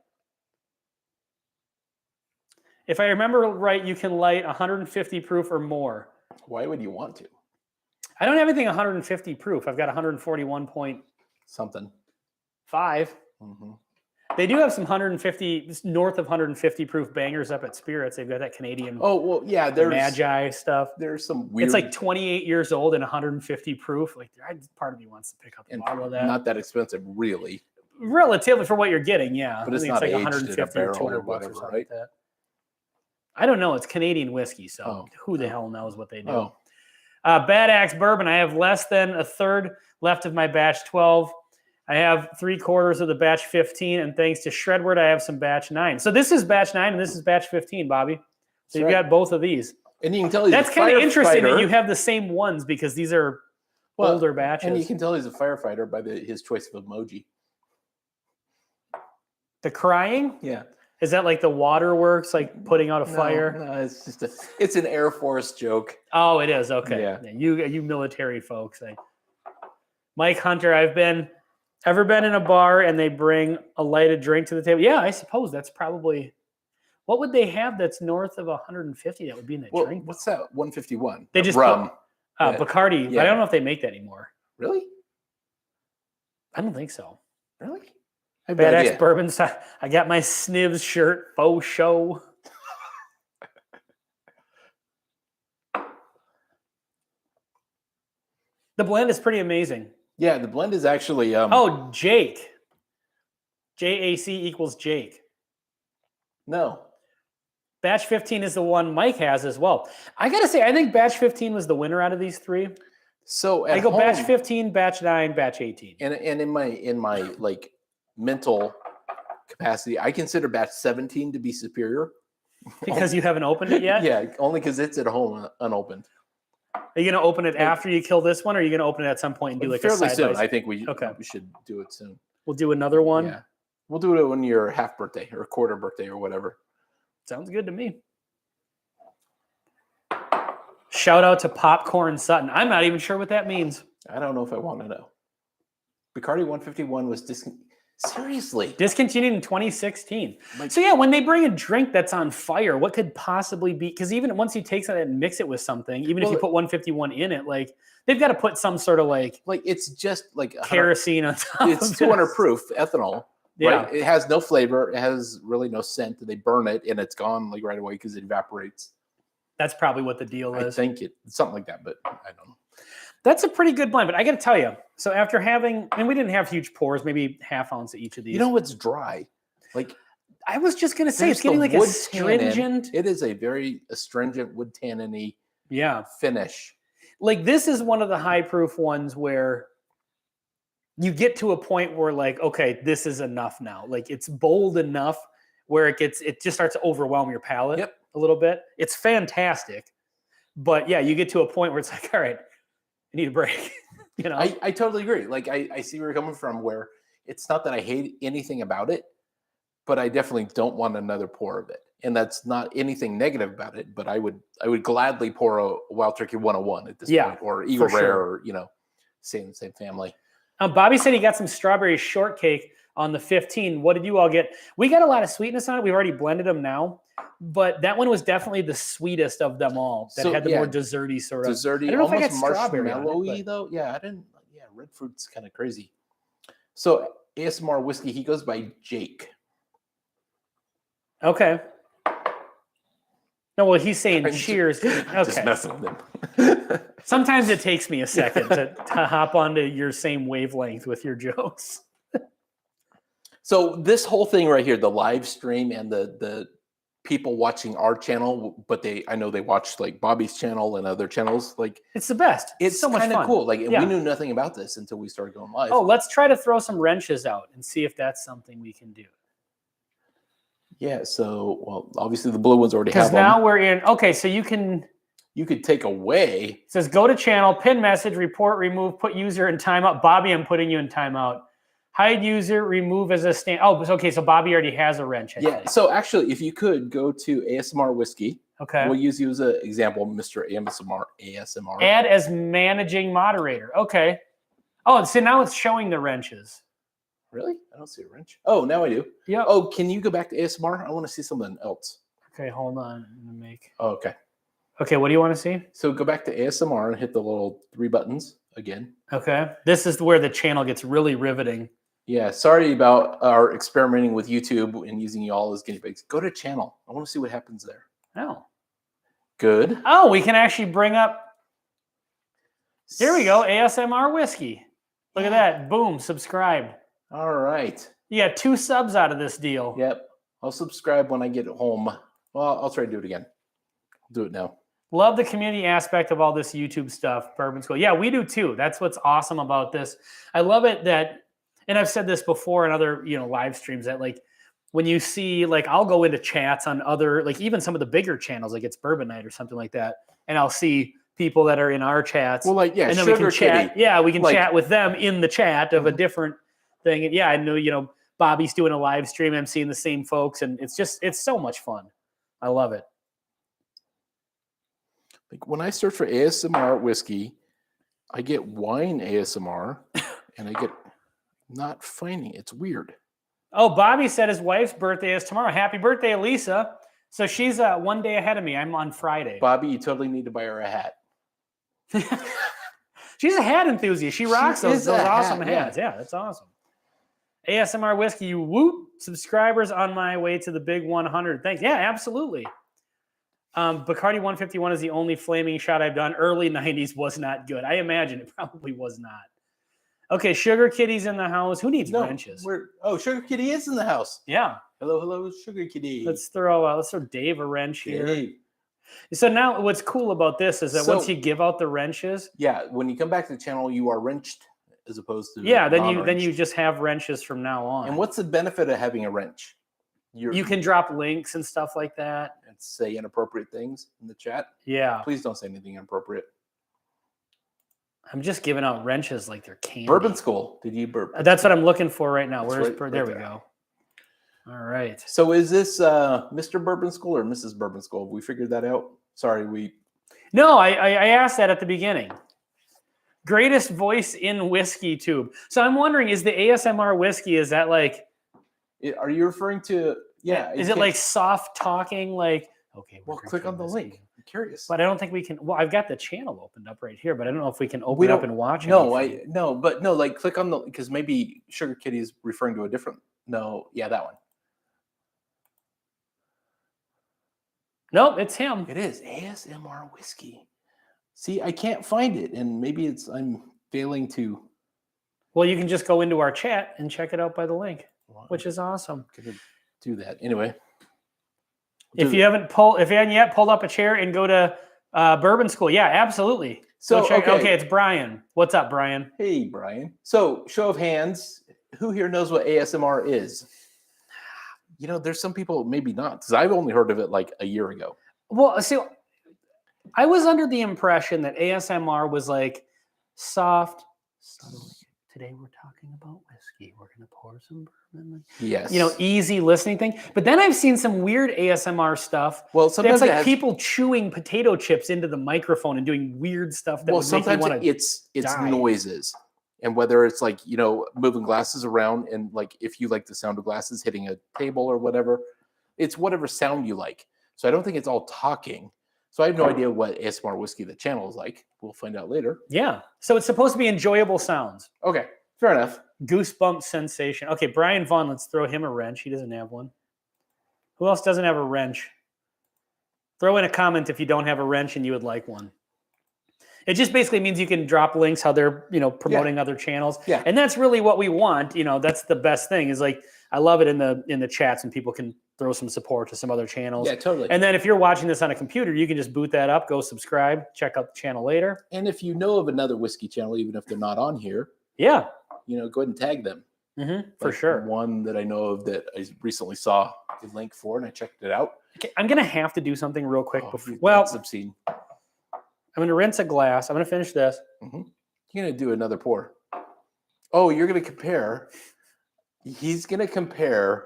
[SPEAKER 2] If I remember right, you can light 150 proof or more.
[SPEAKER 1] Why would you want to?
[SPEAKER 2] I don't have anything 150 proof. I've got 141 point
[SPEAKER 1] something.
[SPEAKER 2] 5.
[SPEAKER 1] Mm-hmm.
[SPEAKER 2] They do have some 150, north of 150 proof bangers up at Spirits. They've got that Canadian
[SPEAKER 1] there's
[SPEAKER 2] Magi stuff.
[SPEAKER 1] There's some weird...
[SPEAKER 2] It's like 28 years old and 150 proof. Like, part of me wants to pick up a bottle of that.
[SPEAKER 1] Not that expensive, really.
[SPEAKER 2] Relatively for what you're getting, yeah.
[SPEAKER 1] But it's not
[SPEAKER 2] like
[SPEAKER 1] aged
[SPEAKER 2] 150
[SPEAKER 1] in a barrel
[SPEAKER 2] or
[SPEAKER 1] or whatever,
[SPEAKER 2] something
[SPEAKER 1] right?
[SPEAKER 2] like that. I don't know. It's Canadian whiskey, so who the hell knows what they do.
[SPEAKER 1] Oh.
[SPEAKER 2] Bad Axe Bourbon. I have less than a third left of my batch 12. I have 3/4 of the batch 15, and thanks to Shredward, I have some batch 9. So this is batch 9, and this is batch 15, Bobby. So you've got both of these.
[SPEAKER 1] And you can tell
[SPEAKER 2] that's kind of interesting that you have the same ones because these are older batches.
[SPEAKER 1] And you can tell he's a firefighter by his choice of emoji.
[SPEAKER 2] The crying?
[SPEAKER 1] Yeah.
[SPEAKER 2] Is that like the waterworks, like putting out a fire?
[SPEAKER 1] No, it's just it's an Air Force joke.
[SPEAKER 2] Oh, it is. Okay.
[SPEAKER 1] Yeah.
[SPEAKER 2] You military folks. Mike Hunter, ever been in a bar and they bring a lighted drink to the table? Yeah, I suppose that's probably, what would they have that's north of 150 that would be in the drink?
[SPEAKER 1] What's that 151?
[SPEAKER 2] They just
[SPEAKER 1] rum.
[SPEAKER 2] Bacardi.
[SPEAKER 1] Yeah.
[SPEAKER 2] I don't know if they make that anymore.
[SPEAKER 1] Really?
[SPEAKER 2] I don't think so.
[SPEAKER 1] Really?
[SPEAKER 2] Bad Axe Bourbon. I got my Snivs shirt, faux show. The blend is pretty amazing.
[SPEAKER 1] Yeah, the blend is actually...
[SPEAKER 2] Jake. JAC equals Jake.
[SPEAKER 1] No.
[SPEAKER 2] Batch 15 is the one Mike has as well. I got to say, I think batch 15 was the winner out of these three.
[SPEAKER 1] So
[SPEAKER 2] I go batch 15, batch 9, batch 18.
[SPEAKER 1] And in my like mental capacity, I consider batch 17 to be superior.
[SPEAKER 2] Because you haven't opened it yet?
[SPEAKER 1] Yeah, only because it's at home unopened.
[SPEAKER 2] Are you going to open it after you kill this one, or are you going to open it at some point and do like
[SPEAKER 1] fairly
[SPEAKER 2] a
[SPEAKER 1] soon? I think we should do it soon.
[SPEAKER 2] We'll do another one?
[SPEAKER 1] Yeah. We'll do it on your half birthday or quarter birthday or whatever.
[SPEAKER 2] Sounds good to me. Shout out to Popcorn Sutton. I'm not even sure what that means.
[SPEAKER 1] I don't know if I want to know. Bacardi 151 was seriously
[SPEAKER 2] discontinued in 2016. So yeah, when they bring a drink that's on fire, what could possibly be? Because even once he takes it and mix it with something, even if you put 151 in it, like they've got to put some sort of like
[SPEAKER 1] it's just like
[SPEAKER 2] kerosene on top.
[SPEAKER 1] It's 200 proof ethanol.
[SPEAKER 2] Yeah,
[SPEAKER 1] right? It has no flavor. It has really no scent. They burn it and it's gone like right away because it evaporates.
[SPEAKER 2] That's probably what the deal is.
[SPEAKER 1] I think it's something like that, but I don't know.
[SPEAKER 2] That's a pretty good blend, but I got to tell you. So after having, and we didn't have huge pours, maybe half ounce of each of these.
[SPEAKER 1] You know, it's dry. Like
[SPEAKER 2] I was just gonna say, it's getting like a astringent.
[SPEAKER 1] It is a very astringent wood tannin-y finish.
[SPEAKER 2] Like this is one of the high proof ones where you get to a point where like, okay, this is enough now. Like it's bold enough where it just starts to overwhelm your palate a little bit. It's fantastic. But yeah, you get to a point where it's like, all right, I need a break. You know,
[SPEAKER 1] I totally agree. Like I see where you're coming from, where it's not that I hate anything about it, but I definitely don't want another pour of it. And that's not anything negative about it, but I would gladly pour a Wild Turkey 101 at this point, or Eagle Rare, or stay in the same family.
[SPEAKER 2] Bobby said he got some strawberry shortcake on the 15. What did you all get? We got a lot of sweetness on it. We've already blended them now, but that one was definitely the sweetest of them all. That had the more desserty sort of.
[SPEAKER 1] Desserty,
[SPEAKER 2] I don't know if I
[SPEAKER 1] almost
[SPEAKER 2] got strawberry
[SPEAKER 1] marshmallowy though. Yeah, I didn't. Yeah, red fruit's kind of crazy. So ASMR Whiskey, he goes by Jake.
[SPEAKER 2] Okay. No, well, he's saying cheers. Okay.
[SPEAKER 1] Just messing with him.
[SPEAKER 2] Sometimes it takes me a second to hop onto your same wavelength with your jokes.
[SPEAKER 1] So this whole thing right here, the live stream and the people watching our channel, but I know they watch like Bobby's channel and other channels. Like
[SPEAKER 2] it's the best. It's so much fun.
[SPEAKER 1] Cool. Like we knew nothing about this until we started going live.
[SPEAKER 2] Oh, let's try to throw some wrenches out and see if that's something we can do.
[SPEAKER 1] Yeah. So, well, obviously the blue ones already have them.
[SPEAKER 2] Because now we're in. Okay, so you could take away. It says go to channel, pin message, report, remove, put user in timeout. Bobby, I'm putting you in timeout. Hide user, remove as a stand. Oh, okay. So Bobby already has a wrench.
[SPEAKER 1] Yeah. So actually, if you could go to ASMR Whiskey.
[SPEAKER 2] Okay.
[SPEAKER 1] We'll use you as an example, Mr. ASMR.
[SPEAKER 2] Add as managing moderator. Okay. Oh, so now it's showing the wrenches.
[SPEAKER 1] Really? I don't see a wrench. Oh, now I do.
[SPEAKER 2] Yeah.
[SPEAKER 1] Oh, can you go back to ASMR? I want to see something else.
[SPEAKER 2] Okay, hold on. I'm gonna make.
[SPEAKER 1] Oh, okay.
[SPEAKER 2] Okay, what do you want to see?
[SPEAKER 1] So go back to ASMR and hit the little 3 buttons again.
[SPEAKER 2] Okay. This is where the channel gets really riveting.
[SPEAKER 1] Yeah, sorry about our experimenting with YouTube and using y'all as guinea pigs. Go to channel. I want to see what happens there.
[SPEAKER 2] Oh.
[SPEAKER 1] Good.
[SPEAKER 2] Oh, we can actually bring up. Here we go. ASMR Whiskey. Look at that. Boom. Subscribed.
[SPEAKER 1] All right.
[SPEAKER 2] You got 2 subs out of this deal.
[SPEAKER 1] Yep. I'll subscribe when I get home. Well, I'll try to do it again. I'll do it now.
[SPEAKER 2] Love the community aspect of all this YouTube stuff, Bourbon School. Yeah, we do too. That's what's awesome about this. I love it that, and I've said this before in other, live streams, that like when you see, like I'll go into chats on other, like even some of the bigger channels, like it's Bourbon Night or something like that, and I'll see people that are in our chats.
[SPEAKER 1] Well, like, yeah,
[SPEAKER 2] and then
[SPEAKER 1] Sugar
[SPEAKER 2] we can chat.
[SPEAKER 1] Kitty.
[SPEAKER 2] Yeah, we can
[SPEAKER 1] like,
[SPEAKER 2] chat with them in the chat of a different thing. And yeah, I know, Bobby's doing a live stream. I'm seeing the same folks, and it's so much fun. I love it.
[SPEAKER 1] Like when I search for ASMR Whiskey, I get wine ASMR, and I get not finding it. It's weird.
[SPEAKER 2] Oh, Bobby said his wife's birthday is tomorrow. Happy birthday, Elisa. So she's 1 day ahead of me. I'm on Friday.
[SPEAKER 1] Bobby, you totally need to buy her a hat.
[SPEAKER 2] She's a hat enthusiast. She rocks those awesome hats. Yeah, that's awesome. ASMR Whiskey, you whoop. Subscribers on my way to the big 100. Thanks. Yeah, absolutely. Bacardi 151 is the only flaming shot I've done. Early 90s was not good. I imagine it probably was not. Okay, Sugar Kitty's in the house. Who needs wrenches?
[SPEAKER 1] Sugar Kitty is in the house.
[SPEAKER 2] Yeah.
[SPEAKER 1] Hello, Sugar Kitty.
[SPEAKER 2] Let's throw Dave a wrench here. Dave. So now what's cool about this is that once you give out the wrenches.
[SPEAKER 1] Yeah, when you come back to the channel, you are wrenched as opposed to
[SPEAKER 2] then you just have wrenches from now on.
[SPEAKER 1] And what's the benefit of having a wrench?
[SPEAKER 2] You can drop links and stuff like that.
[SPEAKER 1] And say inappropriate things in the chat.
[SPEAKER 2] Yeah.
[SPEAKER 1] Please don't say anything inappropriate.
[SPEAKER 2] I'm just giving out wrenches like they're candy.
[SPEAKER 1] Bourbon School. Did you burp?
[SPEAKER 2] That's what I'm looking for right now. Where's
[SPEAKER 1] right
[SPEAKER 2] there we go. All right.
[SPEAKER 1] So is this Mr. Bourbon School or Mrs. Bourbon School? Have we figured that out? Sorry,
[SPEAKER 2] No, I asked that at the beginning. Greatest voice in whiskey tube. So I'm wondering, is the ASMR Whiskey, is that like...
[SPEAKER 1] Are you referring to... Yeah.
[SPEAKER 2] Is it like soft talking? Like, okay.
[SPEAKER 1] Well, click on the link. I'm curious.
[SPEAKER 2] But I don't think we can... Well, I've got the channel opened up right here, but I don't know if we can open up and watch it.
[SPEAKER 1] Like click on the... Because maybe Sugar Kitty is referring to a different... No, yeah, that one.
[SPEAKER 2] Nope, it's him.
[SPEAKER 1] It is ASMR Whiskey. See, I can't find it, and maybe I'm failing to.
[SPEAKER 2] Well, you can just go into our chat and check it out by the link, which is awesome.
[SPEAKER 1] Gonna do that anyway.
[SPEAKER 2] If you haven't yet pulled up a chair and go to Bourbon School, yeah, absolutely. So okay, it's Brian. What's up, Brian?
[SPEAKER 1] Hey, Brian. So, show of hands, who here knows what ASMR is? There's some people maybe not, because I've only heard of it like a year ago.
[SPEAKER 2] Well, see, I was under the impression that ASMR was like soft, subtle today we're talking about whiskey. We're going to pour some bourbon.
[SPEAKER 1] Yes.
[SPEAKER 2] Easy listening thing. But then I've seen some weird ASMR stuff.
[SPEAKER 1] Well, sometimes
[SPEAKER 2] it's like people chewing potato chips into the microphone and doing weird stuff that would make you want to
[SPEAKER 1] it's noises. And whether it's like, moving glasses around and like if you like the sound of glasses hitting a table or whatever, it's whatever sound you like. So I don't think it's all talking. So I have no idea what ASMR whiskey the channel is like. We'll find out later.
[SPEAKER 2] Yeah. So it's supposed to be enjoyable sounds.
[SPEAKER 1] Okay. Fair enough.
[SPEAKER 2] Goosebump sensation. Okay, Brian Vaughn, let's throw him a wrench. He doesn't have one. Who else doesn't have a wrench? Throw in a comment if you don't have a wrench and you would like one. It just basically means you can drop links how they're, promoting other channels.
[SPEAKER 1] Yeah.
[SPEAKER 2] And that's really what we want. That's the best thing is like, I love it in the chats and people can throw some support to some other channels.
[SPEAKER 1] Yeah, totally.
[SPEAKER 2] And then if you're watching this on a computer, you can just boot that up, go subscribe, check out the channel later.
[SPEAKER 1] And if you know of another whiskey channel, even if they're not on here,
[SPEAKER 2] yeah,
[SPEAKER 1] go ahead and tag them.
[SPEAKER 2] For sure.
[SPEAKER 1] One that I know of that I recently saw a link for and I checked it out.
[SPEAKER 2] Okay, I'm going to have to do something real quick.
[SPEAKER 1] That's obscene.
[SPEAKER 2] I'm going to rinse a glass. I'm going to finish this.
[SPEAKER 1] You're going to do another pour. Oh, you're going to compare. He's going to compare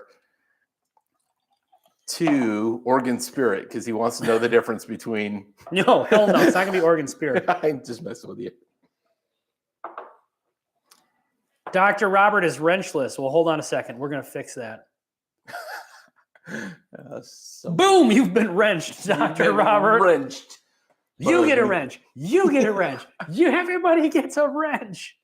[SPEAKER 1] to Oregon Spirit because he wants to know the difference between.
[SPEAKER 2] No, hell no. It's not going to be Oregon Spirit.
[SPEAKER 1] I'm just messing with you.
[SPEAKER 2] Dr. Robert is wrenchless. Well, hold on a second. We're going to fix that. Boom! You've been wrenched, Dr. Robert.
[SPEAKER 1] Wrenched.
[SPEAKER 2] You get a wrench. You get a wrench. Everybody gets a wrench.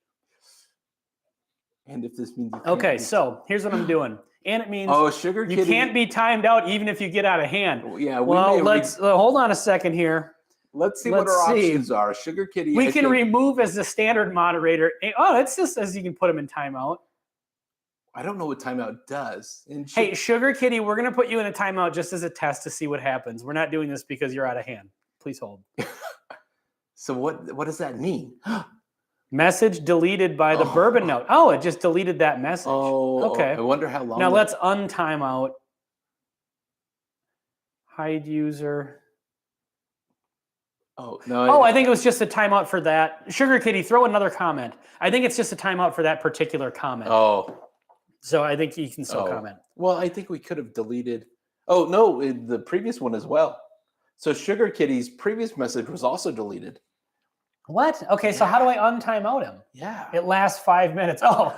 [SPEAKER 1] And if this means
[SPEAKER 2] okay, so here's what I'm doing. And it means
[SPEAKER 1] Sugar
[SPEAKER 2] you
[SPEAKER 1] Kitty.
[SPEAKER 2] Can't be timed out even if you get out of hand.
[SPEAKER 1] Yeah.
[SPEAKER 2] Let's hold on a second here.
[SPEAKER 1] Let's see what our options are. Sugar Kitty.
[SPEAKER 2] We can remove as the standard moderator. Oh, it's just as you can put him in timeout.
[SPEAKER 1] I don't know what timeout does.
[SPEAKER 2] Hey, Sugar Kitty, we're going to put you in a timeout just as a test to see what happens. We're not doing this because you're out of hand. Please hold.
[SPEAKER 1] So what does that mean?
[SPEAKER 2] Message deleted by the bourbon note. Oh, it just deleted that message.
[SPEAKER 1] Oh,
[SPEAKER 2] okay.
[SPEAKER 1] I wonder how long.
[SPEAKER 2] Now let's untime out. Hide user.
[SPEAKER 1] Oh, no.
[SPEAKER 2] I think it was just a timeout for that. Sugar Kitty, throw another comment. I think it's just a timeout for that particular comment.
[SPEAKER 1] Oh.
[SPEAKER 2] So I think you can still comment.
[SPEAKER 1] Well, I think we could have deleted. Oh, no, the previous one as well. So Sugar Kitty's previous message was also deleted.
[SPEAKER 2] What? Okay, so how do I untime out him?
[SPEAKER 1] Yeah.
[SPEAKER 2] It lasts 5 minutes. Oh.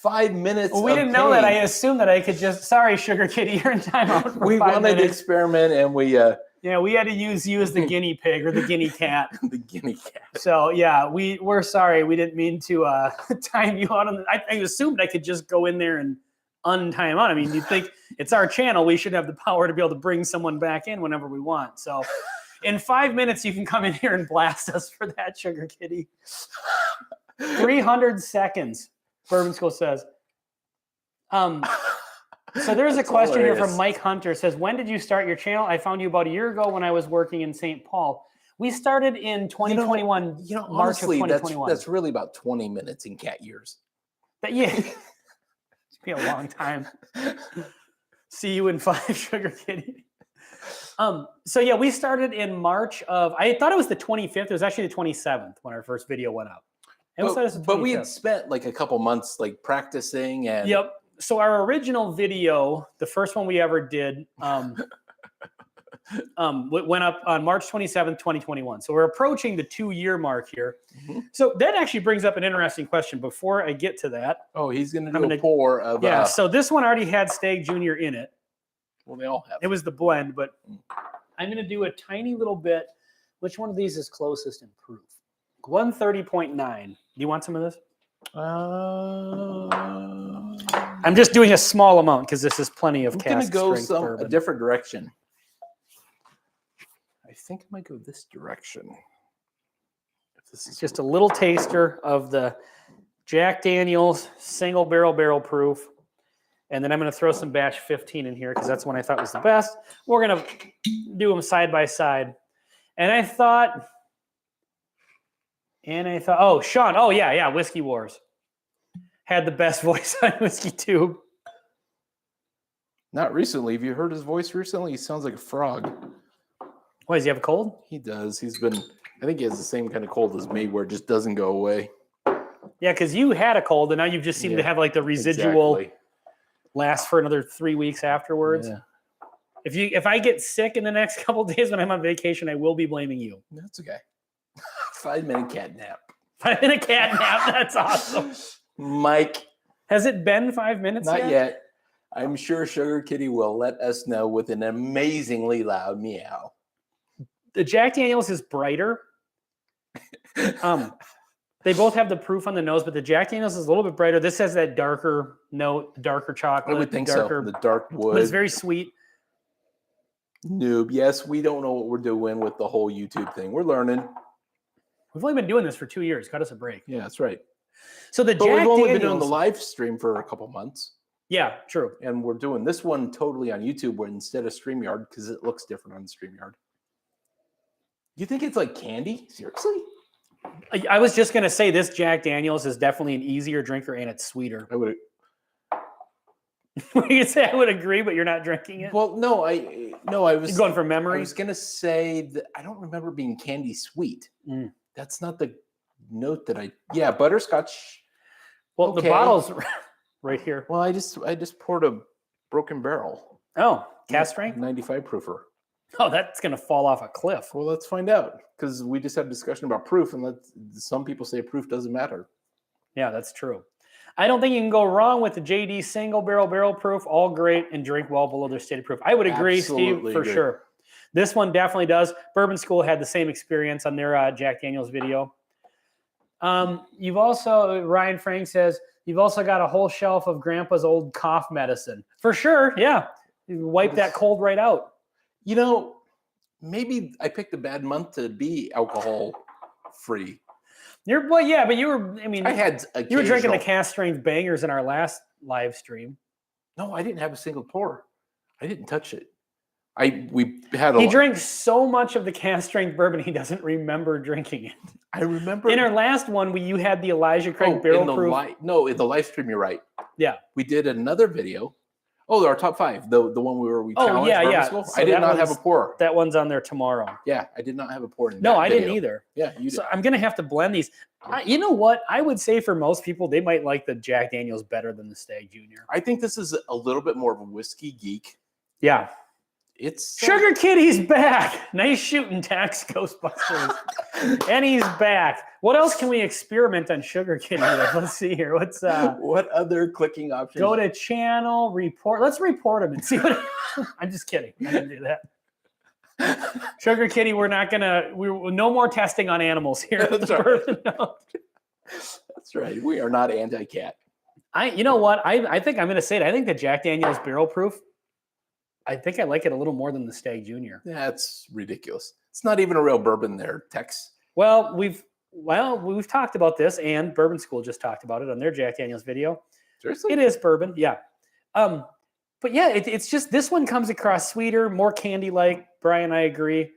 [SPEAKER 1] 5 minutes.
[SPEAKER 2] Well, we didn't know that. I assumed that I could just, sorry, Sugar Kitty, you're in timeout for 5 minutes.
[SPEAKER 1] We wanted to experiment and we...
[SPEAKER 2] yeah, we had to use you as the guinea pig or the guinea cat.
[SPEAKER 1] The guinea cat.
[SPEAKER 2] So, yeah, we're sorry. We didn't mean to time you out. I assumed I could just go in there and untime out. I mean, you'd think it's our channel. We should have the power to be able to bring someone back in whenever we want. So in 5 minutes, you can come in here and blast us for that, Sugar Kitty. 300 seconds, Bourbon School says. So there's a question here from Mike Hunter. It says, when did you start your channel? I found you about a year ago when I was working in St. Paul. We started in 2021, March
[SPEAKER 1] honestly,
[SPEAKER 2] of 2021.
[SPEAKER 1] That's really about 20 minutes in cat years.
[SPEAKER 2] But yeah, it's been a long time. See you in 5, Sugar Kitty. So yeah, we started in March of, I thought it was the 25th. It was actually the 27th when our first video went up.
[SPEAKER 1] But we had spent like a couple months like practicing and.
[SPEAKER 2] Yep. So our original video, the first one we ever did, went up on March 27th, 2021. So we're approaching the 2-year mark here. Mm-hmm. So that actually brings up an interesting question before I get to that.
[SPEAKER 1] Oh, he's going to do a pour of...
[SPEAKER 2] Yeah, so this one already had Stagg Jr. in it.
[SPEAKER 1] Well, they all have.
[SPEAKER 2] It was the blend, but I'm going to do a tiny little bit. Which one of these is closest in proof? 130.9. Do you want some of this? I'm just doing a small amount because this is plenty of cask strength bourbon. I'm going to go a different
[SPEAKER 1] direction. I think I might go this direction.
[SPEAKER 2] If this is just a little taster of the Jack Daniel's single barrel proof. And then I'm going to throw some batch 15 in here because that's one I thought was the best. We're going to do them side by side. And I thought, oh, Sean, oh, yeah, Whiskey Wars. Had the best voice on Whiskey Tube.
[SPEAKER 1] Not recently. Have you heard his voice recently? He sounds like a frog.
[SPEAKER 2] Why, does he have a cold?
[SPEAKER 1] He does. I think he has the same kind of cold as me where it just doesn't go away.
[SPEAKER 2] Yeah, because you had a cold, and now you just seem to have like the residual last for another 3 weeks afterwards.
[SPEAKER 1] Yeah.
[SPEAKER 2] If I get sick in the next couple of days when I'm on vacation, I will be blaming you.
[SPEAKER 1] That's okay. 5-minute cat nap.
[SPEAKER 2] 5-minute cat nap. That's awesome.
[SPEAKER 1] Mike.
[SPEAKER 2] Has it been 5 minutes
[SPEAKER 1] Not yet. I'm sure Sugar Kitty will let us know with an amazingly loud meow.
[SPEAKER 2] The Jack Daniels is brighter. They both have the proof on the nose, but the Jack Daniels is a little bit brighter. This has that darker note, darker chocolate.
[SPEAKER 1] I would think
[SPEAKER 2] darker,
[SPEAKER 1] so. The dark wood.
[SPEAKER 2] But it's very sweet.
[SPEAKER 1] Noob. Yes, we don't know what we're doing with the whole YouTube thing. We're learning.
[SPEAKER 2] We've only been doing this for 2 years. Cut us a break.
[SPEAKER 1] Yeah, that's right.
[SPEAKER 2] So
[SPEAKER 1] we've only been doing the live stream for a couple months.
[SPEAKER 2] Yeah, true.
[SPEAKER 1] And we're doing this one totally on YouTube instead of StreamYard because it looks different on StreamYard. You think it's like candy? Seriously?
[SPEAKER 2] I was just going to say this Jack Daniels is definitely an easier drinker and it's sweeter.
[SPEAKER 1] I would.
[SPEAKER 2] You say I would agree, but you're not drinking it?
[SPEAKER 1] Well, no, I was
[SPEAKER 2] You're going from memory.
[SPEAKER 1] I was going to say that I don't remember being candy sweet. That's not the note that butterscotch.
[SPEAKER 2] Well, the bottle's right here.
[SPEAKER 1] Well, I just poured a Broken Barrel.
[SPEAKER 2] Oh, cast strength?
[SPEAKER 1] 95 proofer.
[SPEAKER 2] Oh, that's going to fall off a cliff.
[SPEAKER 1] Well, let's find out because we just had a discussion about proof, and some people say proof doesn't matter.
[SPEAKER 2] Yeah, that's true. I don't think you can go wrong with the JD single barrel proof. All great and drink well below their stated proof. I would agree, Steve, for sure. This one definitely does. Bourbon School had the same experience on their Jack Daniels video. You've also, Ryan Frank says, you've also got a whole shelf of Grandpa's old cough medicine. For sure, yeah. You wipe that cold right out.
[SPEAKER 1] You know, maybe I picked a bad month to be alcohol free.
[SPEAKER 2] But you were, I mean, you were drinking the cast strength bangers in our last live stream.
[SPEAKER 1] No, I didn't have a single pour. I didn't touch it. He
[SPEAKER 2] drank so much of the cast strength bourbon he doesn't remember drinking it.
[SPEAKER 1] I remember
[SPEAKER 2] in our last one you had the Elijah Craig barrel proof.
[SPEAKER 1] In the live stream, you're right.
[SPEAKER 2] Yeah,
[SPEAKER 1] we did another video. Oh, our top 5, the one we challenged.
[SPEAKER 2] Yeah.
[SPEAKER 1] So I did not have a pour.
[SPEAKER 2] That one's on there tomorrow.
[SPEAKER 1] Yeah, I did not have a pour.
[SPEAKER 2] No, I didn't either.
[SPEAKER 1] Yeah, you did.
[SPEAKER 2] So I'm gonna have to blend these. You know what? I would say for most people, they might like the Jack Daniels better than the Stagg Jr.
[SPEAKER 1] I think this is a little bit more of a whiskey geek.
[SPEAKER 2] Yeah.
[SPEAKER 1] It's
[SPEAKER 2] Sugar Kitty's back. Nice shooting, Tax Ghostbusters. And he's back. What else can we experiment on Sugar Kitty with? Let's see here.
[SPEAKER 1] What other clicking options?
[SPEAKER 2] Go to channel, report. Let's report him and see what. I'm just kidding. I didn't do that. Sugar Kitty, no more testing on animals here.
[SPEAKER 1] That's right. That's right. We are not anti-cat.
[SPEAKER 2] You know what? I think I'm going to say it. I think the Jack Daniels barrel proof, I think I like it a little more than the Stagg Jr.
[SPEAKER 1] That's ridiculous. It's not even a real bourbon there, Tex.
[SPEAKER 2] Well, we've talked about this, and Bourbon School just talked about it on their Jack Daniels video.
[SPEAKER 1] Seriously?
[SPEAKER 2] It is bourbon, yeah. But yeah, it's just this one comes across sweeter, more candy-like. Brian, I agree.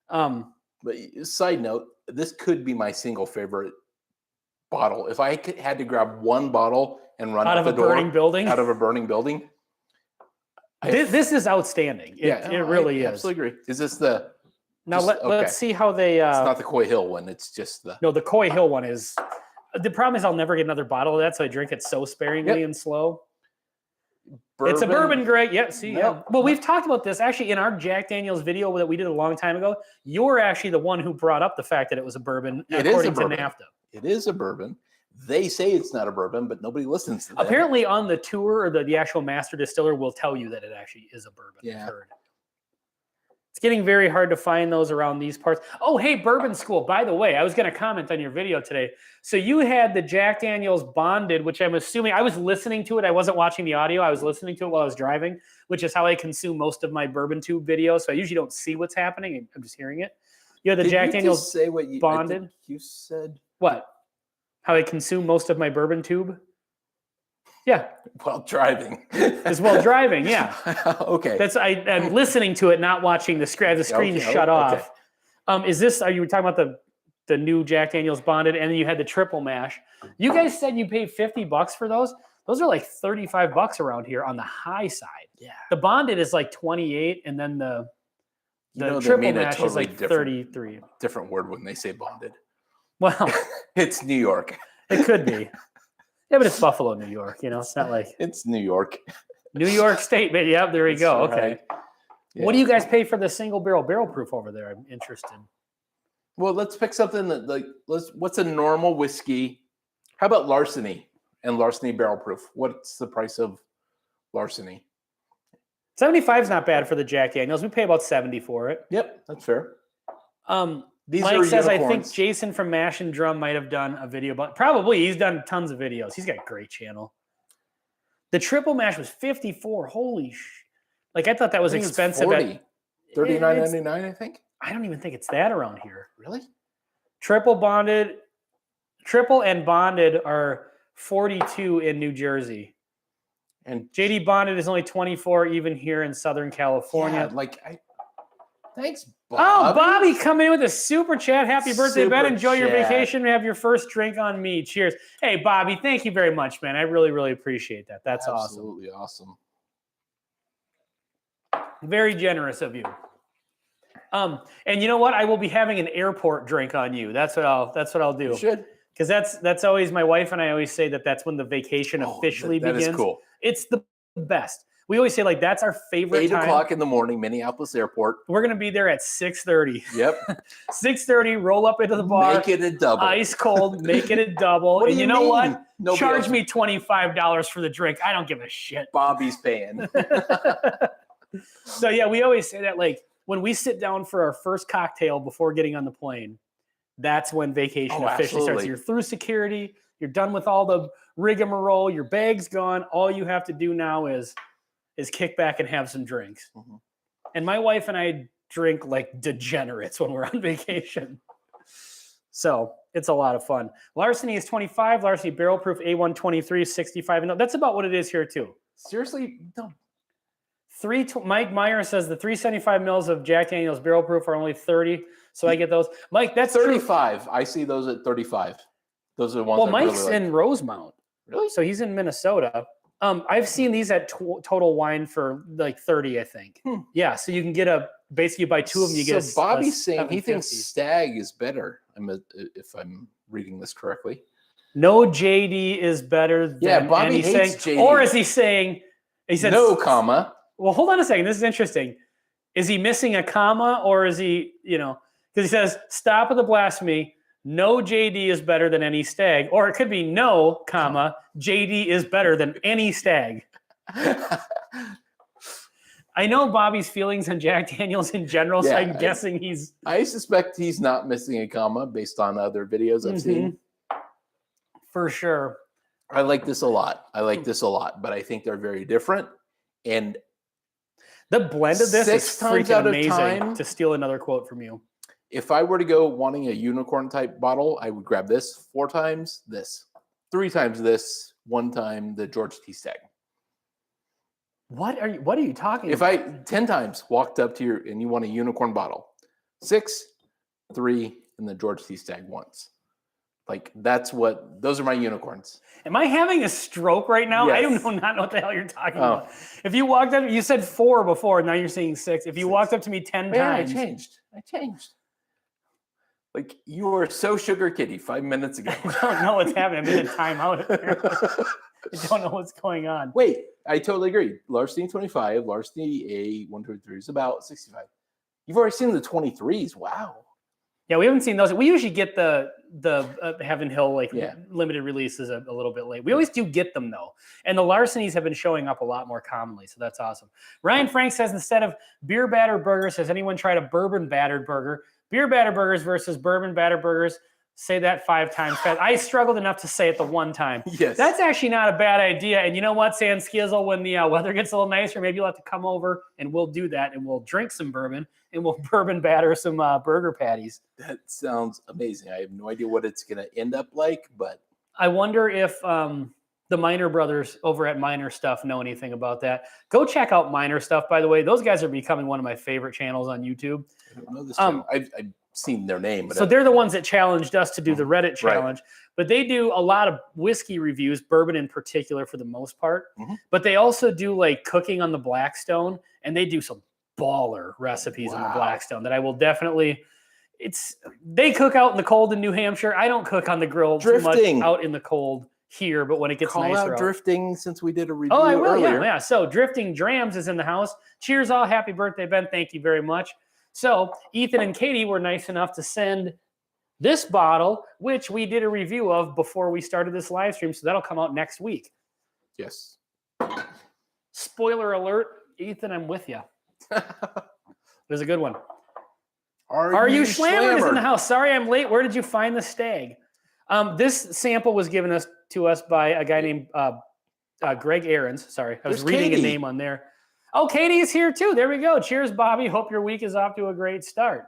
[SPEAKER 1] But side note, this could be my single favorite bottle. If I had to grab one bottle and run out of a burning building.
[SPEAKER 2] This is outstanding. It really is.
[SPEAKER 1] Absolutely agree. Is this the...
[SPEAKER 2] Now let's see how they...
[SPEAKER 1] it's not the Coy Hill one. It's just the...
[SPEAKER 2] No, the Coy Hill one is... The problem is I'll never get another bottle of that, so I drink it so sparingly and slow. Bourbon. It's a bourbon grade. Yeah, see. Yeah. Well, we've talked about this actually in our Jack Daniels video that we did a long time ago. You're actually the one who brought up the fact that it was a bourbon according to NAFTA.
[SPEAKER 1] It is a bourbon. They say it's not a bourbon, but nobody listens to them.
[SPEAKER 2] Apparently on the tour, or the actual master distiller will tell you that it actually is a bourbon.
[SPEAKER 1] Yeah.
[SPEAKER 2] I've heard. It's getting very hard to find those around these parts. Oh, hey, Bourbon School. By the way, I was going to comment on your video today. So you had the Jack Daniels Bonded, which I'm assuming, I was listening to it. I wasn't watching the audio. I was listening to it while I was driving, which is how I consume most of my Bourbon Tube videos. So I usually don't see what's happening. I'm just hearing it. You had the Jack Daniels
[SPEAKER 1] say what
[SPEAKER 2] Bonded.
[SPEAKER 1] I think you said
[SPEAKER 2] what? How I consume most of my Bourbon Tube? Yeah.
[SPEAKER 1] While driving.
[SPEAKER 2] As well driving, yeah.
[SPEAKER 1] Okay.
[SPEAKER 2] I'm listening to it, not watching the screen. I have the screen shut off. Are you talking about the new Jack Daniels Bonded, and then you had the triple mash? You guys said you paid $50 for those. Those are like $35 around here on the high side.
[SPEAKER 1] Yeah.
[SPEAKER 2] The Bonded is like 28, and then the triple mash is like 33.
[SPEAKER 1] Different word when they say bonded.
[SPEAKER 2] Well,
[SPEAKER 1] it's New York.
[SPEAKER 2] It could be. Yeah, but it's Buffalo, New York. It's not like
[SPEAKER 1] it's New York.
[SPEAKER 2] New York State. But yeah, there you go.
[SPEAKER 1] Right.
[SPEAKER 2] Okay. Yeah. What do you guys pay for the single barrel proof over there? I'm interested.
[SPEAKER 1] Well, let's pick something that what's a normal whiskey? How about Larceny and Larceny barrel proof? What's the price of Larceny?
[SPEAKER 2] 75 is not bad for the Jack Daniels. We pay about 70 for it.
[SPEAKER 1] Yep, that's fair.
[SPEAKER 2] Mike says, I think Jason from Mash and Drum might have done a video about. Probably, he's done tons of videos. He's got a great channel. The triple mash was 54. Holy sh! Like I thought that was expensive.
[SPEAKER 1] $39.99, I think.
[SPEAKER 2] I don't even think it's that around here.
[SPEAKER 1] Really?
[SPEAKER 2] Triple and bonded are 42 in New Jersey.
[SPEAKER 1] And
[SPEAKER 2] JD bonded is only 24 even here in Southern California.
[SPEAKER 1] Yeah, thanks, Bob.
[SPEAKER 2] Oh, Bobby coming in with a super chat. Happy birthday, Ben. Enjoy your
[SPEAKER 1] chat.
[SPEAKER 2] vacation and have your first drink on me. Cheers. Hey, Bobby, thank you very much, man. I really, really appreciate that. That's
[SPEAKER 1] absolutely awesome.
[SPEAKER 2] Very generous of you. And you know what? I will be having an airport drink on you. That's what I'll do.
[SPEAKER 1] You should.
[SPEAKER 2] Because that's always my wife and I always say that's when the vacation officially begins.
[SPEAKER 1] That is cool.
[SPEAKER 2] It's the best. We always say that's our favorite
[SPEAKER 1] 8
[SPEAKER 2] time.
[SPEAKER 1] 8 o'clock in the morning, Minneapolis Airport.
[SPEAKER 2] We're going to be there at 6:30.
[SPEAKER 1] Yep.
[SPEAKER 2] 6:30, roll up into the bar.
[SPEAKER 1] Make it a double.
[SPEAKER 2] Ice cold, make it a double.
[SPEAKER 1] What
[SPEAKER 2] and
[SPEAKER 1] do
[SPEAKER 2] you know
[SPEAKER 1] mean?
[SPEAKER 2] what?
[SPEAKER 1] Nobody
[SPEAKER 2] Charge
[SPEAKER 1] else.
[SPEAKER 2] me $25 for the drink. I don't give a shit.
[SPEAKER 1] Bobby's paying.
[SPEAKER 2] So yeah, we always say that when we sit down for our first cocktail before getting on the plane, that's when vacation officially starts. You're through security. You're done with all the rigmarole. Your bag's gone. All you have to do now is kick back and have some drinks. Mm-hmm. And my wife and I drink like degenerates when we're on vacation. So it's a lot of fun. Larceny is 25. Larceny barrel proof A1 23 is 65. And that's about what it is here too.
[SPEAKER 1] Seriously? No.
[SPEAKER 2] Mike Meyer says the 375 mils of Jack Daniels barrel proof are only 30. So I get those. Mike, that's
[SPEAKER 1] 35.
[SPEAKER 2] True.
[SPEAKER 1] I see those at 35. Those are the ones.
[SPEAKER 2] Well, Mike's really in Rosemount.
[SPEAKER 1] Really?
[SPEAKER 2] So he's in Minnesota. I've seen these at Total Wine for like 30, I think. Yeah, so you can get basically buy two of them. You get.
[SPEAKER 1] So Bobby's saying he thinks Stagg is better. If I'm reading this correctly.
[SPEAKER 2] No JD is better than
[SPEAKER 1] Bobby hates JD.
[SPEAKER 2] Or is he saying? He said
[SPEAKER 1] no comma.
[SPEAKER 2] Well, hold on a second. This is interesting. Is he missing a comma, or is he? Because he says stop with the blasphemy. No JD is better than any Stagg. Or it could be no, comma, JD is better than any Stagg. I know Bobby's feelings on Jack Daniels in general, so I'm guessing
[SPEAKER 1] I suspect he's not missing a comma based on other videos I've seen.
[SPEAKER 2] For sure.
[SPEAKER 1] I like this a lot. But I think they're very different. And
[SPEAKER 2] the blend of this is freaking amazing, to steal another quote from you.
[SPEAKER 1] If I were to go wanting a unicorn type bottle, I would grab this 4 times, this 3 times, this 1 time the George T. Stagg.
[SPEAKER 2] What are you talking
[SPEAKER 1] about? If I 10 times walked up to and you want a unicorn bottle, 6, 3, and the George T. Stagg once. Like those are my unicorns.
[SPEAKER 2] Am I having a stroke right now?
[SPEAKER 1] Yes.
[SPEAKER 2] I do not know what the hell you're talking about. If you walked up, you said 4 before, now you're saying 6. If you walked up to me 10 times.
[SPEAKER 1] I changed. Like, you were so sugar kitty 5 minutes ago.
[SPEAKER 2] I don't know what's happening. I'm in a timeout. I don't know what's going on.
[SPEAKER 1] Wait, I totally agree. Larceny 25, Larceny A123 is about 65. You've already seen the 23s. Wow.
[SPEAKER 2] Yeah, we haven't seen those. We usually get the Heaven Hill limited releases a little bit late. We always do get them though, and the Larcenys have been showing up a lot more commonly, so that's awesome. Ryan Frank says instead of beer battered burgers, has anyone tried a bourbon battered burger? Beer battered burgers versus bourbon battered burgers. Say that 5 times fast. I struggled enough to say it the 1 time.
[SPEAKER 1] Yes.
[SPEAKER 2] That's actually not a bad idea. And you know what, San Skizzle, when the weather gets a little nicer, maybe you'll have to come over and we'll do that and we'll drink some bourbon and we'll bourbon batter some burger patties.
[SPEAKER 1] That sounds amazing. I have no idea what it's going to end up like, but
[SPEAKER 2] I wonder if the Minor brothers over at Minor Stuff know anything about that. Go check out Minor Stuff, by the way. Those guys are becoming one of my favorite channels on YouTube.
[SPEAKER 1] I don't know this channel. I've seen their name. But
[SPEAKER 2] so they're the ones that challenged us to do the Reddit challenge. Right. But they do a lot of whiskey reviews, bourbon in particular for the most part. Mm-hmm. But they also do like cooking on the Blackstone, and they do some baller recipes on the Blackstone that I will definitely, they cook out in the cold in New Hampshire. I don't cook on the grill too much out in the cold here, but when it gets nicer out.
[SPEAKER 1] Drifting since we did a review
[SPEAKER 2] I will,
[SPEAKER 1] earlier.
[SPEAKER 2] yeah. So Drifting Drams is in the house. Cheers all. Happy birthday, Ben. Thank you very much. So Ethan and Katie were nice enough to send this bottle, which we did a review of before we started this live stream. So that'll come out next week.
[SPEAKER 1] Yes.
[SPEAKER 2] Spoiler alert, Ethan, I'm with you. It was a good one. Are you Schlammered is in the house. Sorry, I'm late. Where did you find the Stagg? This sample was given to us by a guy named Greg Ahrens. Sorry, I was reading a name on there. Oh, Katie is here too. There we go. Cheers, Bobby. Hope your week is off to a great start.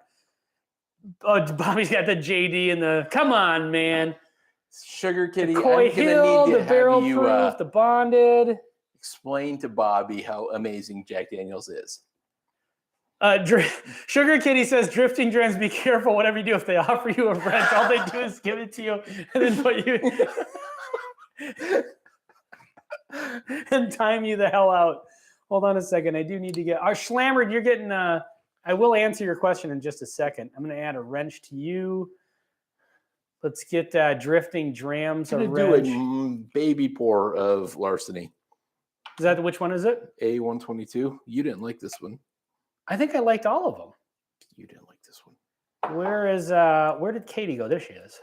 [SPEAKER 2] Oh, Bobby's got the JD and the. Come on, man.
[SPEAKER 1] Sugar Kitty.
[SPEAKER 2] The Coy Hill, the barrel proof, the bonded.
[SPEAKER 1] Explain to Bobby how amazing Jack Daniels is.
[SPEAKER 2] Sugar Kitty says, Drifting Drams, be careful. Whatever you do, if they offer you a rent, all they do is give it to you and then put you and time you the hell out. Hold on a second. I do need to get our Schlammered. You're getting. I will answer your question in just a second. I'm going to add a wrench to you. Let's get Drifting Drams.
[SPEAKER 1] I'm going to do a baby pour of larceny.
[SPEAKER 2] Is that which one is it?
[SPEAKER 1] A122. You didn't like this one.
[SPEAKER 2] I think I liked all of them.
[SPEAKER 1] You didn't like this one.
[SPEAKER 2] Where did Katie go? There she is.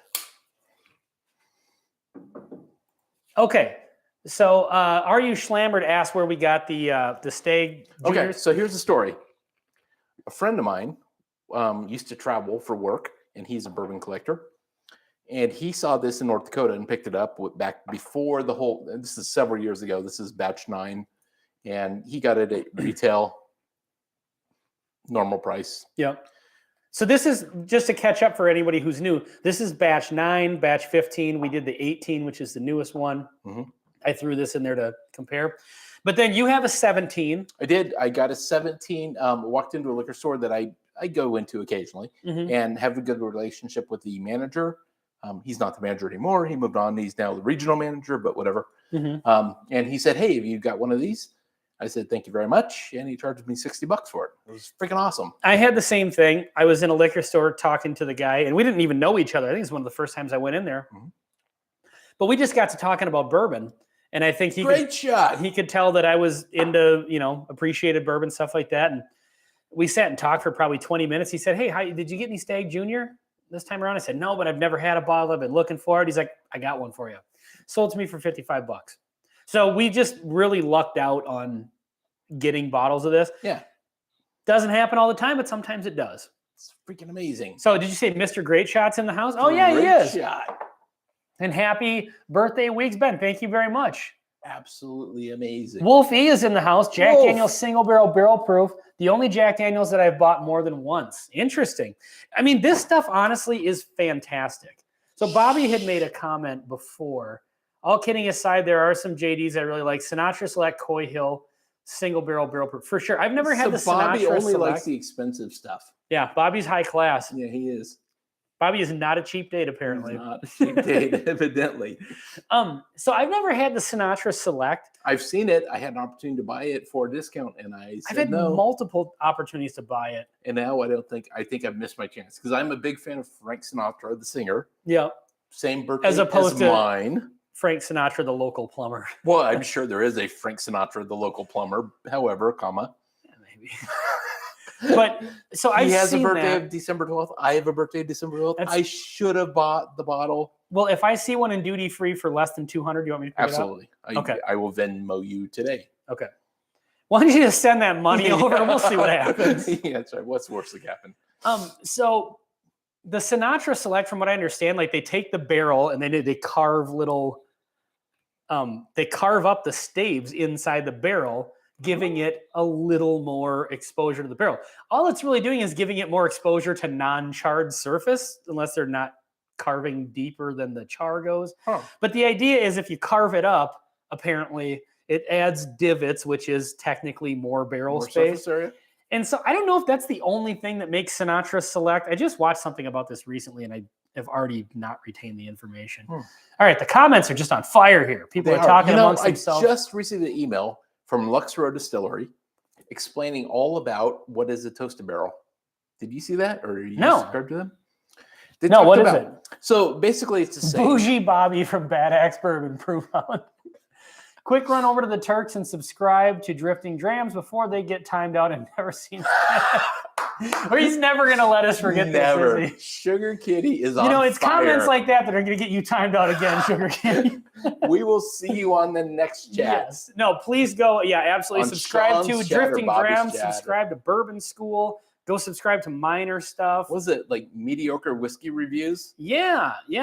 [SPEAKER 2] Okay. So Are You Schlammered asked where we got the Stagg Jr.
[SPEAKER 1] Okay, so here's the story. A friend of mine used to travel for work, and he's a bourbon collector. And he saw this in North Dakota and picked it up back before the whole, this is several years ago. This is batch 9. And he got it at retail, normal price.
[SPEAKER 2] Yeah. So this is just to catch up for anybody who's new. This is batch 9, batch 15. We did the 18, which is the newest one.
[SPEAKER 1] Mm-hmm.
[SPEAKER 2] I threw this in there to compare. But then you have a 17.
[SPEAKER 1] I did. I got a 17. Walked into a liquor store that I go into occasionally and have a good relationship with the manager. He's not the manager anymore. He moved on. He's now the regional manager, but whatever. And he said, hey, have you got one of these? I said, thank you very much. And he charged me $60 for it. It was freaking awesome.
[SPEAKER 2] I had the same thing. I was in a liquor store talking to the guy, and we didn't even know each other. I think it's one of the first times I went in there. But we just got to talking about bourbon. And I think he could tell that I was into, appreciated bourbon, stuff like that. And we sat and talked for probably 20 minutes. He said, hey, did you get any Stagg Jr. this time around? I said, no, but I've never had a bottle. I've been looking for it. He's like, I got one for you. Sold to me for $55. So we just really lucked out on getting bottles of this.
[SPEAKER 1] Yeah.
[SPEAKER 2] Doesn't happen all the time, but sometimes it does.
[SPEAKER 1] It's freaking amazing.
[SPEAKER 2] So did you say Mr. Great Shot's in the house? Oh, yeah, he is.
[SPEAKER 1] Shot.
[SPEAKER 2] And happy birthday, Weeks, Ben. Thank you very much.
[SPEAKER 1] Absolutely amazing.
[SPEAKER 2] Wolf E is in the house. Jack Daniels single barrel proof. The only Jack Daniels that I've bought more than once. Interesting. I mean, this stuff honestly is fantastic. So Bobby had made a comment before. All kidding aside, there are some JDs I really like. Sinatra Select, Coy Hill, single barrel proof for sure. I've never had the
[SPEAKER 1] Bobby
[SPEAKER 2] Sinatra
[SPEAKER 1] only
[SPEAKER 2] Select.
[SPEAKER 1] likes the expensive stuff.
[SPEAKER 2] Yeah, Bobby's high class.
[SPEAKER 1] Yeah, he is.
[SPEAKER 2] Bobby is not a cheap date, apparently.
[SPEAKER 1] He's not a cheap date, evidently.
[SPEAKER 2] So I've never had the Sinatra Select.
[SPEAKER 1] I've seen it. I had an opportunity to buy it for a discount, and I said
[SPEAKER 2] I've had
[SPEAKER 1] no.
[SPEAKER 2] multiple opportunities to buy it.
[SPEAKER 1] And now I think I've missed my chance because I'm a big fan of Frank Sinatra, the singer.
[SPEAKER 2] Yeah.
[SPEAKER 1] Same birthday
[SPEAKER 2] as opposed to
[SPEAKER 1] mine.
[SPEAKER 2] Frank Sinatra, the local plumber.
[SPEAKER 1] Well, I'm sure there is a Frank Sinatra, the local plumber. However,
[SPEAKER 2] Yeah, maybe. But so
[SPEAKER 1] he has a birthday of December 12th. I have a birthday of December 12th. I should have bought the bottle.
[SPEAKER 2] Well, if I see one in duty free for less than $200, you want me to pick
[SPEAKER 1] Absolutely.
[SPEAKER 2] it up? Okay.
[SPEAKER 1] I will Venmo you today.
[SPEAKER 2] Okay. Why don't you just send that money over and we'll see what happens.
[SPEAKER 1] Yeah, that's right. What's worse that happen?
[SPEAKER 2] So the Sinatra Select, from what I understand, like they take the barrel and then they carve little, they carve up the staves inside the barrel, giving it a little more exposure to the barrel. All it's really doing is giving it more exposure to non-charred surface, unless they're not carving deeper than the char goes. But the idea is if you carve it up, apparently it adds divots, which is technically more barrel space. And so I don't know if that's the only thing that makes Sinatra Select. I just watched something about this recently, and I have already not retained the information. All right, the comments are just on fire here. People are talking amongst themselves.
[SPEAKER 1] I just received an email from Lux Row Distillery explaining all about what is a toasted barrel. Did you see that, or are you
[SPEAKER 2] No.
[SPEAKER 1] subscribed to them?
[SPEAKER 2] No, what is it?
[SPEAKER 1] So basically, it's the same.
[SPEAKER 2] Bougie Bobby from Bad Axe Bourbon Proof Out. Quick run over to the Turks and subscribe to Drifting Drams before they get timed out and never seen. Or he's never going to let us forget
[SPEAKER 1] Never.
[SPEAKER 2] this, is he?
[SPEAKER 1] Sugar Kitty is on
[SPEAKER 2] it's
[SPEAKER 1] fire.
[SPEAKER 2] Comments like that are going to get you timed out again, Sugar Kitty.
[SPEAKER 1] We will see you on the next chat.
[SPEAKER 2] Yes. No, please go. Yeah, absolutely.
[SPEAKER 1] On
[SPEAKER 2] Subscribe
[SPEAKER 1] Sean's
[SPEAKER 2] to
[SPEAKER 1] chat or
[SPEAKER 2] Drifting
[SPEAKER 1] Bobby's
[SPEAKER 2] Drams.
[SPEAKER 1] chat.
[SPEAKER 2] Subscribe to Bourbon School. Go subscribe to Minor Stuff.
[SPEAKER 1] Was it like mediocre whiskey reviews?
[SPEAKER 2] Yeah. She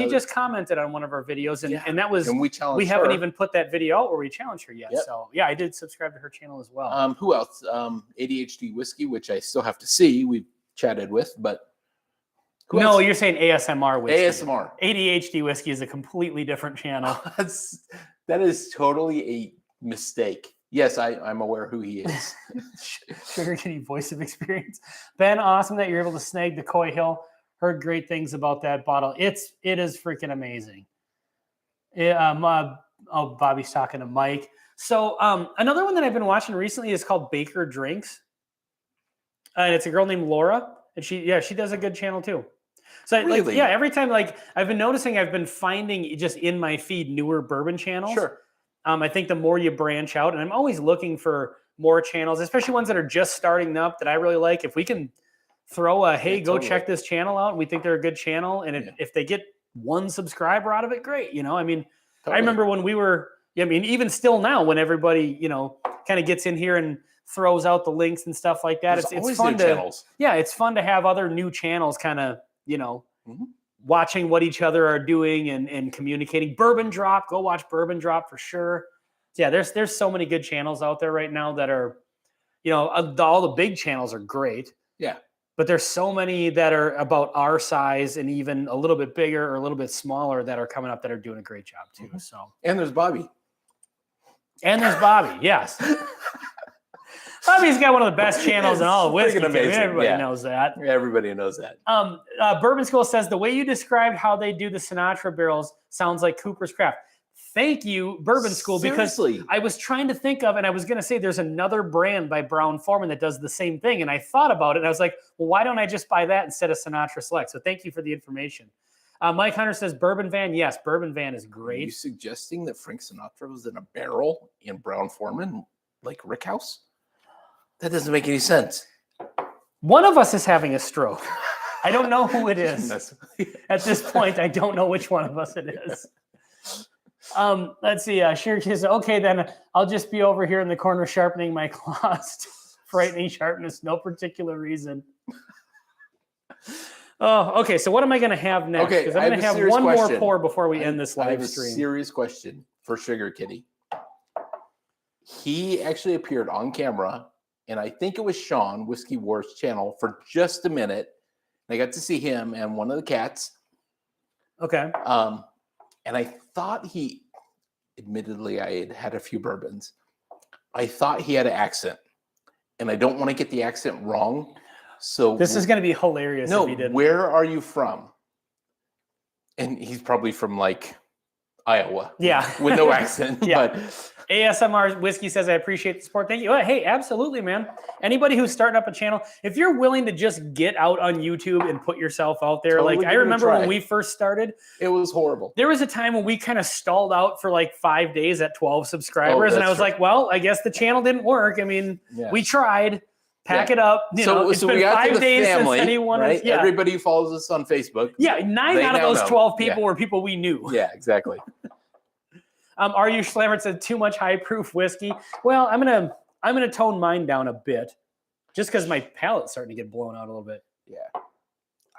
[SPEAKER 1] Those-
[SPEAKER 2] just commented on one of our videos, and that was
[SPEAKER 1] And we challenged
[SPEAKER 2] we haven't
[SPEAKER 1] her.
[SPEAKER 2] even put that video out where we challenged her yet.
[SPEAKER 1] Yep.
[SPEAKER 2] So yeah, I did subscribe to her channel as well.
[SPEAKER 1] Who else? ADHD Whiskey, which I still have to see. We've chatted with, but who
[SPEAKER 2] No,
[SPEAKER 1] else?
[SPEAKER 2] you're saying ASMR whiskey.
[SPEAKER 1] ASMR.
[SPEAKER 2] ADHD whiskey is a completely different channel.
[SPEAKER 1] That is totally a mistake. Yes, I'm aware who he is.
[SPEAKER 2] Sugar Kitty voice of experience. Ben, awesome that you're able to snag the Coy Hill. Heard great things about that bottle. It is freaking amazing. Bobby's talking to Mike. So another one that I've been watching recently is called Baker Drinks. And it's a girl named Laura. And she does a good channel too. So
[SPEAKER 1] Really?
[SPEAKER 2] every time I've been noticing I've been finding just in my feed newer bourbon channels.
[SPEAKER 1] Sure.
[SPEAKER 2] I think the more you branch out, and I'm always looking for more channels, especially ones that are just starting up that I really like. If we can throw a, hey, go
[SPEAKER 1] totally.
[SPEAKER 2] check this channel out, we think they're a good channel. And if they get one subscriber out of it, great. I mean,
[SPEAKER 1] Totally.
[SPEAKER 2] I remember when we were, even still now when everybody, kind of gets in here and throws out the links and stuff like that.
[SPEAKER 1] There's
[SPEAKER 2] It's
[SPEAKER 1] always
[SPEAKER 2] fun
[SPEAKER 1] new
[SPEAKER 2] to,
[SPEAKER 1] channels.
[SPEAKER 2] it's fun to have other new channels kind of,
[SPEAKER 1] Mhm.
[SPEAKER 2] watching what each other are doing and communicating. Bourbon Drop, go watch Bourbon Drop for sure. Yeah, there's so many good channels out there right now that are, all the big channels are great.
[SPEAKER 1] Yeah.
[SPEAKER 2] But there's so many that are about our size and even a little bit bigger or a little bit smaller that are coming up that are doing a great job too.
[SPEAKER 1] Mhm.
[SPEAKER 2] So,
[SPEAKER 1] And there's Bobby.
[SPEAKER 2] and there's Bobby, yes. Bobby's got one of the best channels in all of whiskey.
[SPEAKER 1] Freaking amazing,
[SPEAKER 2] Everybody
[SPEAKER 1] yeah.
[SPEAKER 2] knows that.
[SPEAKER 1] Everybody knows that.
[SPEAKER 2] Bourbon School says the way you described how they do the Sinatra barrels sounds like Cooper's Craft. Thank you, Bourbon School, because
[SPEAKER 1] Seriously.
[SPEAKER 2] I was trying to think of, and I was going to say there's another brand by Brown Forman that does the same thing. And I thought about it, and I was like, well, why don't I just buy that instead of Sinatra Select? So thank you for the information. Mike Hunter says Bourbon Van. Yes, Bourbon Van is
[SPEAKER 1] Are you
[SPEAKER 2] great.
[SPEAKER 1] suggesting that Frank Sinatra was in a barrel in Brown Forman, like Rick House? That doesn't make any sense.
[SPEAKER 2] One of us is having a stroke. I don't know who it is.
[SPEAKER 1] That's-
[SPEAKER 2] At this point, I don't know which one of us it is. Let's see. Sugar Kitty says, okay, then I'll just be over here in the corner sharpening my claws. Frightening sharpness, no particular reason. Oh, okay. So what am I going to have next?
[SPEAKER 1] Okay,
[SPEAKER 2] Because
[SPEAKER 1] I
[SPEAKER 2] I'm going
[SPEAKER 1] have
[SPEAKER 2] to
[SPEAKER 1] a
[SPEAKER 2] have
[SPEAKER 1] serious
[SPEAKER 2] one more
[SPEAKER 1] question.
[SPEAKER 2] pour before we end this
[SPEAKER 1] I have
[SPEAKER 2] live
[SPEAKER 1] a
[SPEAKER 2] stream.
[SPEAKER 1] serious question for Sugar Kitty. He actually appeared on camera, and I think it was Sean, Whiskey Wars channel, for just a minute. I got to see him and one of the cats.
[SPEAKER 2] Okay.
[SPEAKER 1] And I thought admittedly, I had had a few bourbons. I thought he had an accent, and I don't want to get the accent wrong. So
[SPEAKER 2] This is going to be hilarious
[SPEAKER 1] no.
[SPEAKER 2] if he didn't.
[SPEAKER 1] Where are you from? And he's probably from like Iowa.
[SPEAKER 2] Yeah.
[SPEAKER 1] With no accent.
[SPEAKER 2] Yeah.
[SPEAKER 1] But
[SPEAKER 2] ASMR Whiskey says, I appreciate the support. Thank you. Hey, absolutely, man. Anybody who's starting up a channel, if you're willing to just get out on YouTube and put yourself out there,
[SPEAKER 1] Totally
[SPEAKER 2] like I
[SPEAKER 1] give it a
[SPEAKER 2] remember
[SPEAKER 1] try.
[SPEAKER 2] when we first started,
[SPEAKER 1] it was horrible.
[SPEAKER 2] there was a time when we kind of stalled out for like 5 days at 12 subscribers. And I
[SPEAKER 1] that's
[SPEAKER 2] was
[SPEAKER 1] true.
[SPEAKER 2] like, well, I guess the channel didn't work. I mean,
[SPEAKER 1] Yeah.
[SPEAKER 2] we tried. Pack
[SPEAKER 1] Yeah.
[SPEAKER 2] it up. It's
[SPEAKER 1] So we
[SPEAKER 2] been
[SPEAKER 1] got to
[SPEAKER 2] 5
[SPEAKER 1] the
[SPEAKER 2] days
[SPEAKER 1] family,
[SPEAKER 2] since anyone
[SPEAKER 1] right?
[SPEAKER 2] has, yeah.
[SPEAKER 1] Everybody who follows us on Facebook.
[SPEAKER 2] Yeah, 9
[SPEAKER 1] They
[SPEAKER 2] out of
[SPEAKER 1] now
[SPEAKER 2] those
[SPEAKER 1] know.
[SPEAKER 2] 12 people
[SPEAKER 1] Yeah.
[SPEAKER 2] were people we knew.
[SPEAKER 1] Yeah, exactly.
[SPEAKER 2] Are you Slammer said too much high proof whiskey? Well, I'm gonna tone mine down a bit, just because my palate's starting to get blown out a little bit.
[SPEAKER 1] Yeah.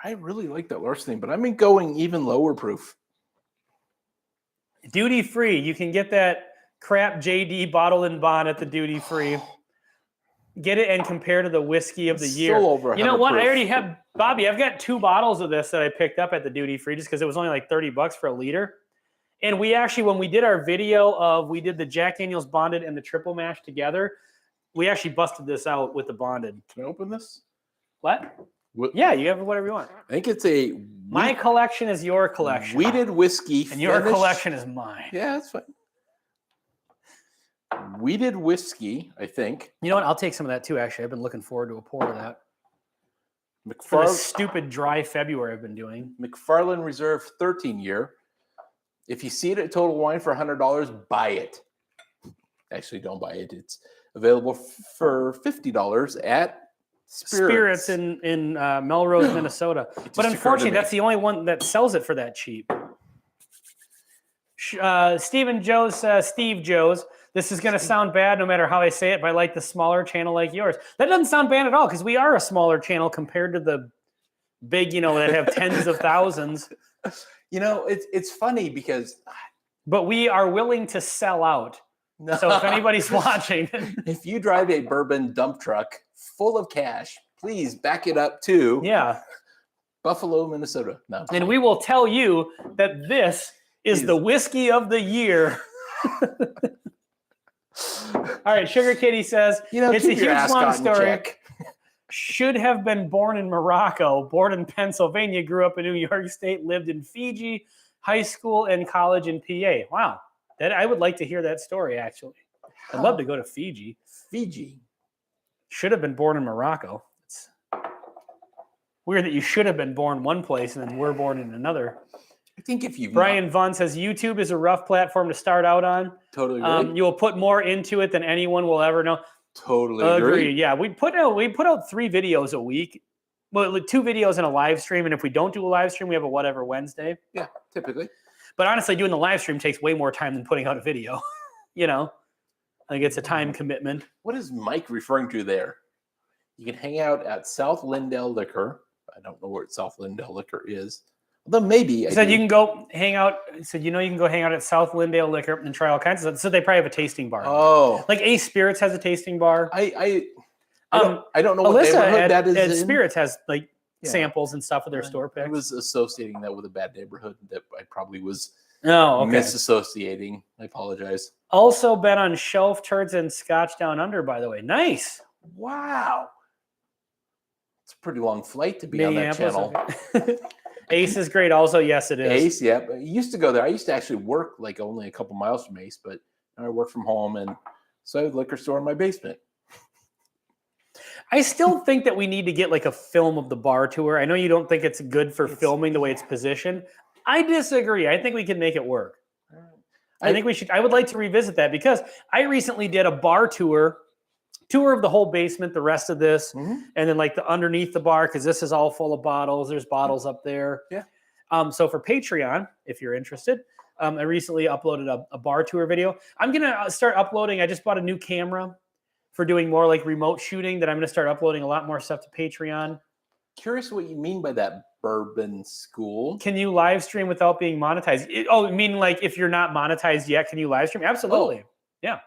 [SPEAKER 1] I really like that Larceny, but I've been going even lower proof.
[SPEAKER 2] Duty free, you can get that crap JD bottle and bond at the duty free. Get it and compare to the whiskey of the year.
[SPEAKER 1] Still over
[SPEAKER 2] You know
[SPEAKER 1] 100
[SPEAKER 2] what? I
[SPEAKER 1] proof.
[SPEAKER 2] already have Bobby. I've got 2 bottles of this that I picked up at the duty free just because it was only like $30 for a liter. And we actually, when we did our video we did the Jack Daniel's bonded and the triple mash together, we actually busted this out with the bonded.
[SPEAKER 1] Can I open this?
[SPEAKER 2] What?
[SPEAKER 1] What-
[SPEAKER 2] Yeah, you have whatever you want.
[SPEAKER 1] I think it's a
[SPEAKER 2] My collection is your collection.
[SPEAKER 1] weeded whiskey.
[SPEAKER 2] And your
[SPEAKER 1] finish.
[SPEAKER 2] collection is mine.
[SPEAKER 1] Yeah, that's fine. Weeded whiskey, I think.
[SPEAKER 2] You know what? I'll take some of that too, actually. I've been looking forward to a pour of that. for this stupid dry February I've been doing.
[SPEAKER 1] McFarland Reserve 13-year. If you see it at Total Wine for $100, buy it. Actually, don't buy it. It's available for $50 at
[SPEAKER 2] Spirits in Melrose, Minnesota. But unfortunately, that's the only one that sells it for that cheap. Steve Joes, this is going to sound bad no matter how I say it, but I like the smaller channel like yours. That doesn't sound bad at all because we are a smaller channel compared to the big, that have tens of thousands.
[SPEAKER 1] It's funny because...
[SPEAKER 2] But we are willing to sell out. No. So if anybody's watching...
[SPEAKER 1] If you drive a bourbon dump truck full of cash, please back it up to Buffalo, Minnesota. No.
[SPEAKER 2] And we will tell you that this is the whiskey of the year. All right, Sugar Kitty says, it's a huge long story. Should have been born in Morocco, born in Pennsylvania, grew up in New York State, lived in Fiji, high school and college in PA. Wow. I would like to hear that story, actually. I'd love to go to Fiji.
[SPEAKER 1] Fiji.
[SPEAKER 2] Should have been born in Morocco. It's weird that you should have been born one place and then we're born in another.
[SPEAKER 1] I think if you...
[SPEAKER 2] Brian Vaughn says, YouTube is a rough platform to start out on.
[SPEAKER 1] Totally agree.
[SPEAKER 2] You will put more into it than anyone will ever know.
[SPEAKER 1] Totally agree.
[SPEAKER 2] Yeah, we put out 3 videos a week. Well, 2 videos and a live stream. And if we don't do a live stream, we have a whatever Wednesday.
[SPEAKER 1] Yeah, typically.
[SPEAKER 2] But honestly, doing the live stream takes way more time than putting out a video. I think it's a time commitment.
[SPEAKER 1] What is Mike referring to there? You can hang out at South Lindale Liquor. I don't know where South Lindale Liquor is. Although maybe.
[SPEAKER 2] He said you can go hang out. He said, you can go hang out at South Lindale Liquor and try all kinds of stuff. So they probably have a tasting bar.
[SPEAKER 1] Oh.
[SPEAKER 2] Like Ace Spirits has a tasting bar.
[SPEAKER 1] I don't know what
[SPEAKER 2] Alyssa
[SPEAKER 1] neighborhood that is in.
[SPEAKER 2] Spirits has samples and stuff with their store picks.
[SPEAKER 1] I was associating that with a bad neighborhood that I probably was
[SPEAKER 2] okay.
[SPEAKER 1] misassociating. I apologize.
[SPEAKER 2] Also been on Shelf Turds and Scotch Down Under, by the way. Nice.
[SPEAKER 1] Wow. It's a pretty long flight to be on that channel.
[SPEAKER 2] Ace is great also. Yes, it is.
[SPEAKER 1] Ace, yeah. But I used to go there. I used to actually work only a couple miles from Ace, but now I work from home, and so I have a liquor store in my basement.
[SPEAKER 2] I still think that we need to get a film of the bar tour. I know you don't think it's good for filming the way it's positioned. I disagree. I think we can make it work. I think we should. I would like to revisit that because I recently did a bar tour of the whole basement, the rest of this, and then the underneath the bar, because this is all full of bottles. There's bottles up there.
[SPEAKER 1] Yeah.
[SPEAKER 2] So for Patreon, if you're interested, I recently uploaded a bar tour video. I'm going to start uploading. I just bought a new camera for doing more remote shooting that I'm going to start uploading a lot more stuff to Patreon.
[SPEAKER 1] Curious what you mean by that bourbon school.
[SPEAKER 2] Can you live stream without being monetized? You mean if you're not monetized yet, can you live stream? Absolutely.
[SPEAKER 1] Oh.
[SPEAKER 2] Yeah.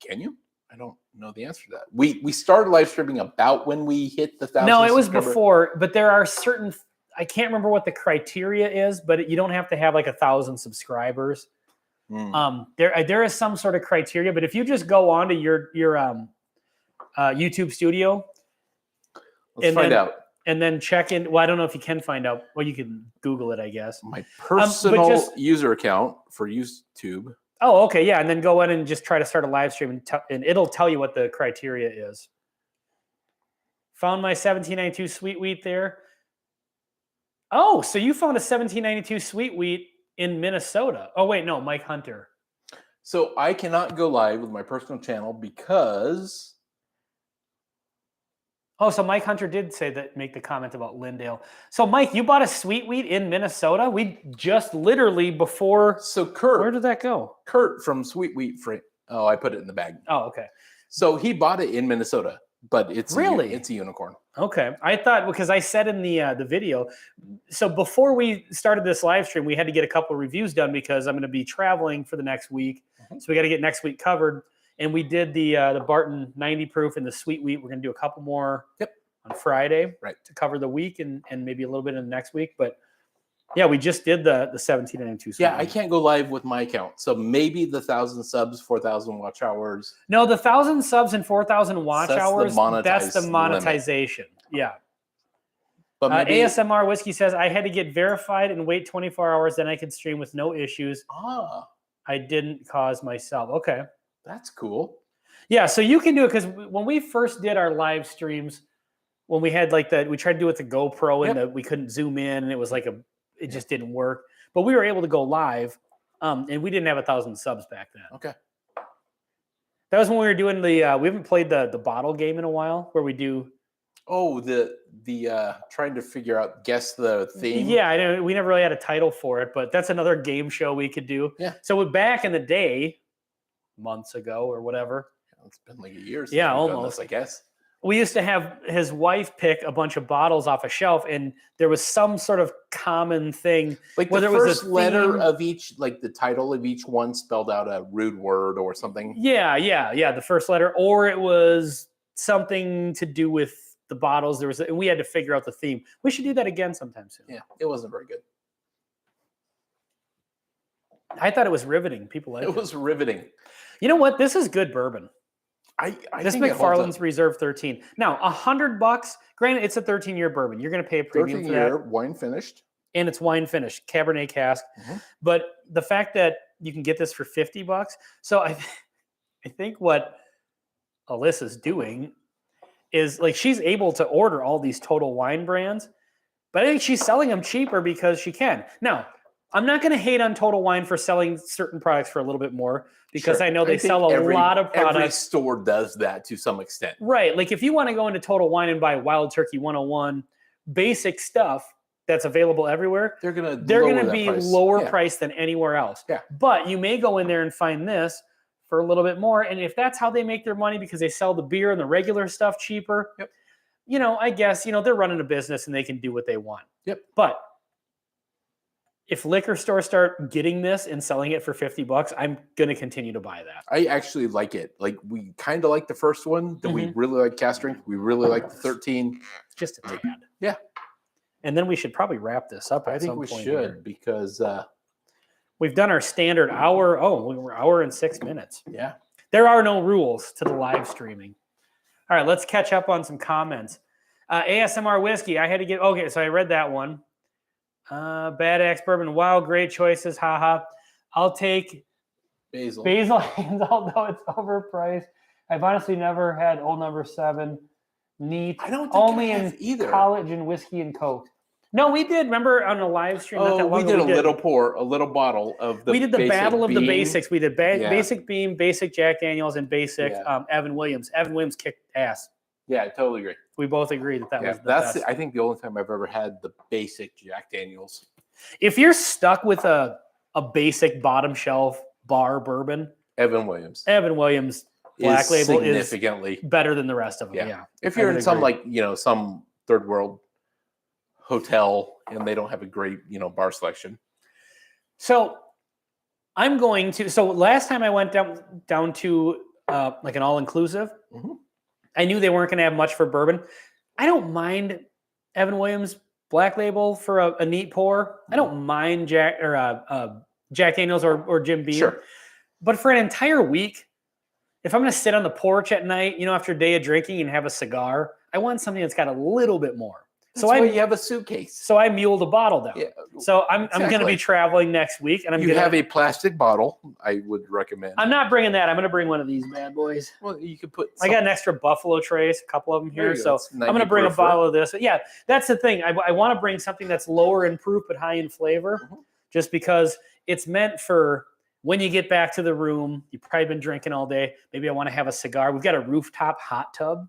[SPEAKER 1] Can you? I don't know the answer to that. We started live streaming about when we hit the 1,000.
[SPEAKER 2] No, it was before, but there are certain, I can't remember what the criteria is, but you don't have to have 1,000 subscribers. There is some sort of criteria, but if you just go on to your YouTube studio,
[SPEAKER 1] let's find out.
[SPEAKER 2] And then check in. Well, I don't know if you can find out. Well, you can Google it, I guess.
[SPEAKER 1] My personal user account for YouTube.
[SPEAKER 2] Oh, okay, yeah, and then go in and just try to start a live stream, and it'll tell you what the criteria is. Found my 1792 sweet wheat there. Oh, so you found a 1792 sweet wheat in Minnesota. Oh, wait, no, Mike Hunter.
[SPEAKER 1] So I cannot go live with my personal channel because...
[SPEAKER 2] Oh, so Mike Hunter did make the comment about Lindale. So, Mike, you bought a sweet wheat in Minnesota? We just literally before...
[SPEAKER 1] So, Kurt...
[SPEAKER 2] Where did that go?
[SPEAKER 1] Kurt from Sweet Wheat... Oh, I put it in the bag.
[SPEAKER 2] Oh, okay.
[SPEAKER 1] So, he bought it in Minnesota, but it's it's a unicorn.
[SPEAKER 2] Okay. I thought, because I said in the video, so before we started this live stream, we had to get a couple of reviews done because I'm going to be traveling for the next week. So, we got to get next week covered. And we did the Barton 90 proof and the sweet wheat. We're going to do a couple more on Friday to cover the week and maybe a little bit in the next week. But yeah, we just did the 1792 sweet
[SPEAKER 1] Yeah,
[SPEAKER 2] wheat.
[SPEAKER 1] I can't go live with my account. So maybe the 1,000 subs, 4,000 watch hours.
[SPEAKER 2] No, the 1,000 subs and 4,000 watch hours, that's the monetization.
[SPEAKER 1] Limit.
[SPEAKER 2] Yeah.
[SPEAKER 1] But maybe,
[SPEAKER 2] ASMR Whiskey says, I had to get verified and wait 24 hours, then I could stream with no issues. I didn't cause myself. Okay.
[SPEAKER 1] That's cool.
[SPEAKER 2] Yeah, so you can do it because when we first did our live streams, when we had like we tried to do it with the GoPro and we couldn't zoom in and it was like it just didn't work. But we were able to go live, and we didn't have 1,000 subs back then.
[SPEAKER 1] Okay.
[SPEAKER 2] That was when we were doing we haven't played the bottle game in a while where we do.
[SPEAKER 1] Oh, the trying to guess the theme.
[SPEAKER 2] Yeah, I know we never really had a title for it, but that's another game show we could do.
[SPEAKER 1] Yeah.
[SPEAKER 2] So back in the day, months ago or whatever.
[SPEAKER 1] It's been like a year.
[SPEAKER 2] Since almost.
[SPEAKER 1] I guess.
[SPEAKER 2] We used to have his wife pick a bunch of bottles off a shelf, and there was some sort of common thing.
[SPEAKER 1] Like the first letter of each, like the title of each one spelled out a rude word or something.
[SPEAKER 2] Yeah. The first letter, or it was something to do with the bottles. And we had to figure out the theme. We should do that again sometime soon.
[SPEAKER 1] Yeah, it wasn't very good.
[SPEAKER 2] I thought it was riveting. People liked it.
[SPEAKER 1] It was riveting.
[SPEAKER 2] You know what? This is good bourbon. This
[SPEAKER 1] think
[SPEAKER 2] McFarland's Reserve 13. Now, $100. Granted, it's a 13-year bourbon. You're going to pay a premium for that.
[SPEAKER 1] 13-year wine finished,
[SPEAKER 2] and it's wine finished, Cabernet cask. Mm-hmm. But the fact that you can get this for $50, so I think what Alyssa's doing is like she's able to order all these Total Wine brands, but I think she's selling them cheaper because she can. Now, I'm not going to hate on Total Wine for selling certain products for a little bit more because I know they sell a lot of products.
[SPEAKER 1] Every store does that to some extent.
[SPEAKER 2] Right. Like if you want to go into Total Wine and buy Wild Turkey 101 basic stuff that's available everywhere, they're going to be lower price than anywhere else.
[SPEAKER 1] Yeah.
[SPEAKER 2] But you may go in there and find this for a little bit more. And if that's how they make their money because they sell the beer and the regular stuff cheaper, I guess, they're running a business and they can do what they want.
[SPEAKER 1] Yep.
[SPEAKER 2] But if liquor stores start getting this and selling it for $50, I'm going to continue to buy that.
[SPEAKER 1] I actually like it. Like we kind of like the first one. That we really like cask strength. We really like the 13.
[SPEAKER 2] Just a tad.
[SPEAKER 1] Yeah.
[SPEAKER 2] And then we should probably wrap this up. I think we should
[SPEAKER 1] here. Because
[SPEAKER 2] we've done our standard hour. Oh, we were hour and 6 minutes.
[SPEAKER 1] Yeah.
[SPEAKER 2] There are no rules to the live streaming. All right, let's catch up on some comments. ASMR whiskey. I had to get. Okay, so I read that one. Bad Axe Bourbon. Wow, great choices. Haha. I'll take
[SPEAKER 1] Basil
[SPEAKER 2] Hands, although it's overpriced. I've honestly never had Old Number 7. Neat.
[SPEAKER 1] I don't think
[SPEAKER 2] only
[SPEAKER 1] I have
[SPEAKER 2] in
[SPEAKER 1] either.
[SPEAKER 2] College and whiskey and Coke. No, we did. Remember on a live stream?
[SPEAKER 1] We did a little bottle of the.
[SPEAKER 2] We did the Battle of the Basics. We did Basic Beam, Basic Jack Daniels, and Basic Evan Williams. Evan Williams kicked ass.
[SPEAKER 1] Yeah, I totally agree.
[SPEAKER 2] We both agree that was the best.
[SPEAKER 1] I think the only time I've ever had the Basic Jack Daniels.
[SPEAKER 2] If you're stuck with a basic bottom shelf bar bourbon,
[SPEAKER 1] Evan Williams
[SPEAKER 2] Black Label
[SPEAKER 1] significantly
[SPEAKER 2] better than the rest of them. Yeah.
[SPEAKER 1] If you're in some some third world hotel and they don't have a great bar selection.
[SPEAKER 2] So I'm going to. So last time I went down to like an all inclusive. Mm-hmm. I knew they weren't going to have much for bourbon. I don't mind Evan Williams Black Label for a neat pour. I don't mind Jack Daniels or Jim Beam. Sure. But for an entire week, if I'm going to sit on the porch at night, after a day of drinking and have a cigar, I want something that's got a little bit more.
[SPEAKER 1] That's why you have a suitcase.
[SPEAKER 2] So I muled a bottle down. Yeah, so I'm going to be traveling next week, and
[SPEAKER 1] you have a plastic bottle. I would recommend.
[SPEAKER 2] I'm not bringing that. I'm going to bring one of these bad boys.
[SPEAKER 1] Well, you could put.
[SPEAKER 2] I got an extra Buffalo Trace, a couple of them here, so I'm going to bring a bottle of this. But yeah, that's the thing. I want to bring something that's lower in proof but high in flavor, just because it's meant for when you get back to the room. You've probably been drinking all day. Maybe I want to have a cigar. We've got a rooftop hot tub.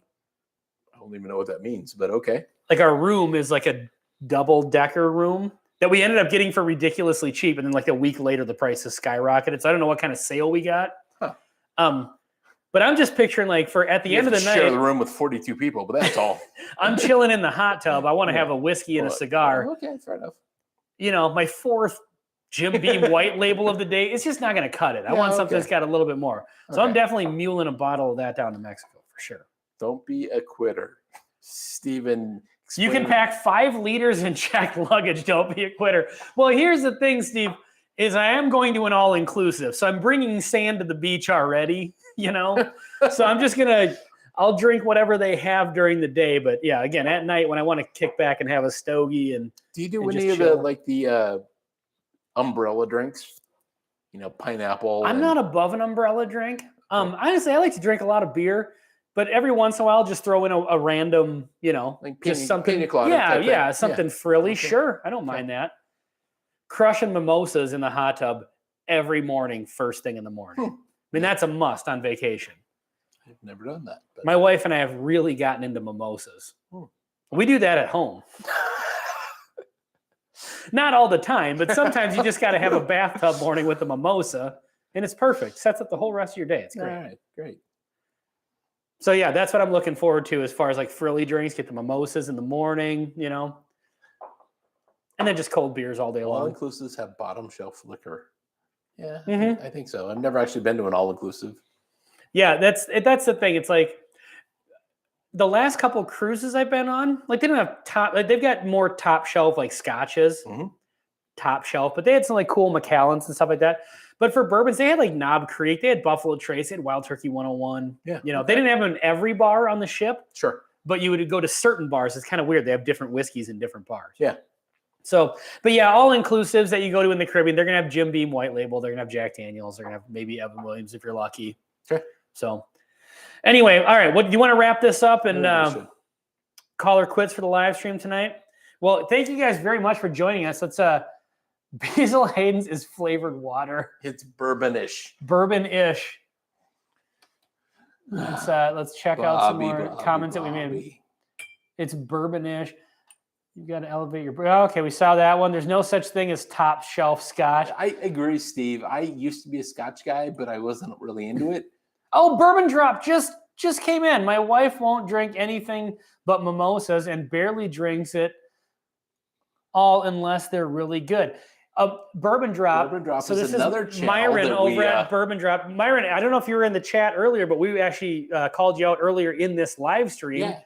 [SPEAKER 1] I don't even know what that means, but okay.
[SPEAKER 2] Like our room is like a double-decker room that we ended up getting for ridiculously cheap, and then like a week later the prices skyrocketed. So I don't know what kind of sale we got. Huh. But I'm just picturing like at the end of the night,
[SPEAKER 1] share the room with 42 people, but that's all.
[SPEAKER 2] I'm chilling in the hot tub. I want to have a whiskey and a cigar.
[SPEAKER 1] Okay, fair enough.
[SPEAKER 2] My fourth Jim Beam white label of the day. It's just not going to cut it. I want something that's got a little bit more. So I'm definitely muling a bottle of that down to Mexico for sure.
[SPEAKER 1] Don't be a quitter, Stephen.
[SPEAKER 2] You can pack 5 liters and check luggage. Don't be a quitter. Well, here's the thing, Steve, is I am going to an all-inclusive. So I'm bringing sand to the beach already, So I'm just I'll drink whatever they have during the day. But yeah, again, at night when I want to kick back and have a stogie and
[SPEAKER 1] do you do any of the umbrella drinks? Pineapple.
[SPEAKER 2] I'm not above an umbrella drink. Honestly, I like to drink a lot of beer. But every once in a while, just throw in a random,
[SPEAKER 1] Like
[SPEAKER 2] just something.
[SPEAKER 1] pina colada
[SPEAKER 2] Yeah,
[SPEAKER 1] type thing.
[SPEAKER 2] yeah, something frilly.
[SPEAKER 1] Okay.
[SPEAKER 2] Sure, I don't mind that. Crushing mimosas in the hot tub every morning, first thing in the morning. I mean, that's a must on vacation.
[SPEAKER 1] I've never done that. But...
[SPEAKER 2] My wife and I have really gotten into mimosas. We do that at home. Not all the time, but sometimes you just got to have a bathtub morning with a mimosa, and it's perfect. Sets up the whole rest of your day. It's great.
[SPEAKER 1] All right, great.
[SPEAKER 2] So yeah, that's what I'm looking forward to as far as like frilly drinks. Get the mimosas in the morning, and then just cold beers all day long.
[SPEAKER 1] All inclusives have bottom shelf liquor. Yeah, I think so. I've never actually been to an all inclusive.
[SPEAKER 2] Yeah, that's the thing. It's like the last couple of cruises I've been on, like they don't have top. Like they've got more top shelf like scotches, top shelf, but they had some like cool Macallans and stuff like that. But for bourbons, they had like Knob Creek, they had Buffalo Trace, they had Wild Turkey 101.
[SPEAKER 1] Yeah,
[SPEAKER 2] they didn't have them in every bar on the ship.
[SPEAKER 1] Sure,
[SPEAKER 2] but you would go to certain bars. It's kind of weird. They have different whiskeys in different bars.
[SPEAKER 1] Yeah.
[SPEAKER 2] So, but yeah, all inclusives that you go to in the Caribbean, they're gonna have Jim Beam White Label, they're gonna have Jack Daniels, they're gonna have maybe Evan Williams if you're lucky.
[SPEAKER 1] Okay.
[SPEAKER 2] So, anyway, all right. What do you want to wrap this up and call her quits for the live stream tonight? Well, thank you guys very much for joining us. Let's Basil Hayden's is flavored water.
[SPEAKER 1] It's bourbonish.
[SPEAKER 2] Bourbon-ish. Let's check out some more comments that we made. It's bourbonish. You got to elevate your. Okay, we saw that one. There's no such thing as top shelf scotch.
[SPEAKER 1] I agree, Steve. I used to be a scotch guy, but I wasn't really into it.
[SPEAKER 2] Oh, Bourbon Drop just came in. My wife won't drink anything but mimosas and barely drinks it all unless they're really good. Bourbon Drop.
[SPEAKER 1] Bourbon Drop
[SPEAKER 2] so
[SPEAKER 1] is
[SPEAKER 2] this
[SPEAKER 1] another
[SPEAKER 2] is Myron over at Bourbon Drop. Myron, I don't know if you were in the chat earlier, but we actually called you out earlier in this live stream.
[SPEAKER 1] Yeah.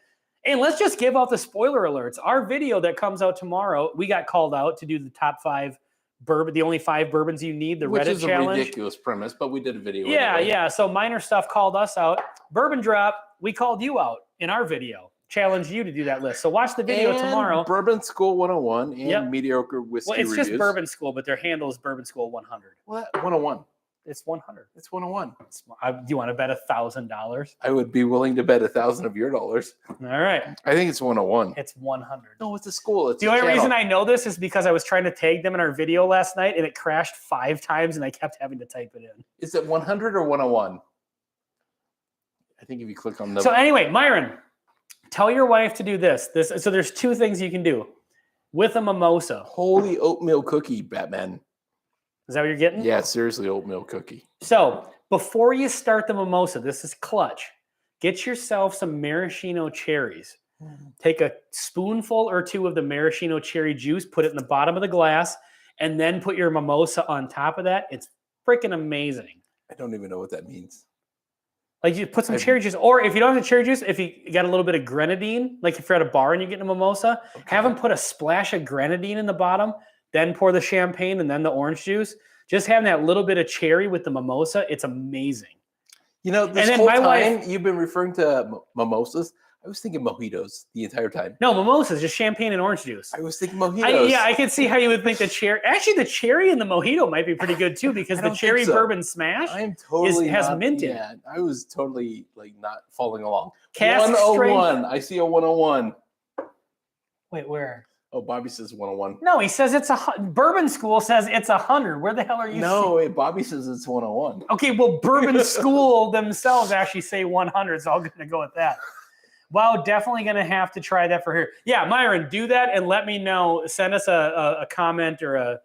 [SPEAKER 2] And let's just give out the spoiler alerts. Our video that comes out tomorrow, we got called out to do the top 5 bourbon, the only 5 bourbons you need, the Reddit challenge. Which is a
[SPEAKER 1] ridiculous premise, but we did a video.
[SPEAKER 2] Yeah,
[SPEAKER 1] anyway.
[SPEAKER 2] yeah. So Minor Stuff called us out. Bourbon Drop, we called you out in our video. Challenged you to do that list. So watch the video tomorrow.
[SPEAKER 1] Bourbon School 101 and Mediocre Whiskey
[SPEAKER 2] Well, it's
[SPEAKER 1] Reviews.
[SPEAKER 2] just Bourbon School, but their handle is Bourbon School 100.
[SPEAKER 1] What? 101.
[SPEAKER 2] It's 100.
[SPEAKER 1] It's 101.
[SPEAKER 2] Do you want to bet $1,000?
[SPEAKER 1] I would be willing to bet 1,000 of your dollars.
[SPEAKER 2] All right.
[SPEAKER 1] I think it's 101.
[SPEAKER 2] It's 100.
[SPEAKER 1] No, it's a school. It's
[SPEAKER 2] the only reason I know this is because I was trying to tag them in our video last night and it crashed 5 times and I kept having to type it in.
[SPEAKER 1] Is it 100 or 101? I think if you click on the.
[SPEAKER 2] So anyway, Myron, tell your wife to do this. So there's 2 things you can do with a mimosa.
[SPEAKER 1] Holy oatmeal cookie, Batman.
[SPEAKER 2] Is that what you're getting?
[SPEAKER 1] Yeah, seriously, oatmeal cookie.
[SPEAKER 2] So before you start the mimosa, this is clutch. Get yourself some maraschino cherries. Take a spoonful or 2 of the maraschino cherry juice, put it in the bottom of the glass, and then put your mimosa on top of that. It's freaking amazing.
[SPEAKER 1] I don't even know what that means.
[SPEAKER 2] Like you put some cherry juice, or if you don't have the cherry juice, if you got a little bit of grenadine, like if you're at a bar and you're getting a mimosa, have them put a splash of grenadine in the bottom, then pour the champagne and then the orange juice. Just having that little bit of cherry with the mimosa, it's amazing.
[SPEAKER 1] You know, this whole time you've been referring to mimosas. I was thinking mojitos the entire time.
[SPEAKER 2] No, mimosas, just champagne and orange juice.
[SPEAKER 1] I was thinking mojitos.
[SPEAKER 2] I can see how you would think the cherry. Actually, the cherry in the mojito might be pretty good too because the cherry bourbon smash has mint in it.
[SPEAKER 1] Yeah, I was totally not following along.
[SPEAKER 2] Cask
[SPEAKER 1] 101. I see a 101.
[SPEAKER 2] Wait, where?
[SPEAKER 1] Oh, Bobby says 101.
[SPEAKER 2] No, he says it's Bourbon School says it's 100. Where the hell are you?
[SPEAKER 1] No, Bobby says it's 101.
[SPEAKER 2] Okay, well, Bourbon School themselves actually say 100, so I'm going to go with that. Wow, definitely going to have to try that for here. Yeah, Myron, do that and let me know. Send us a comment or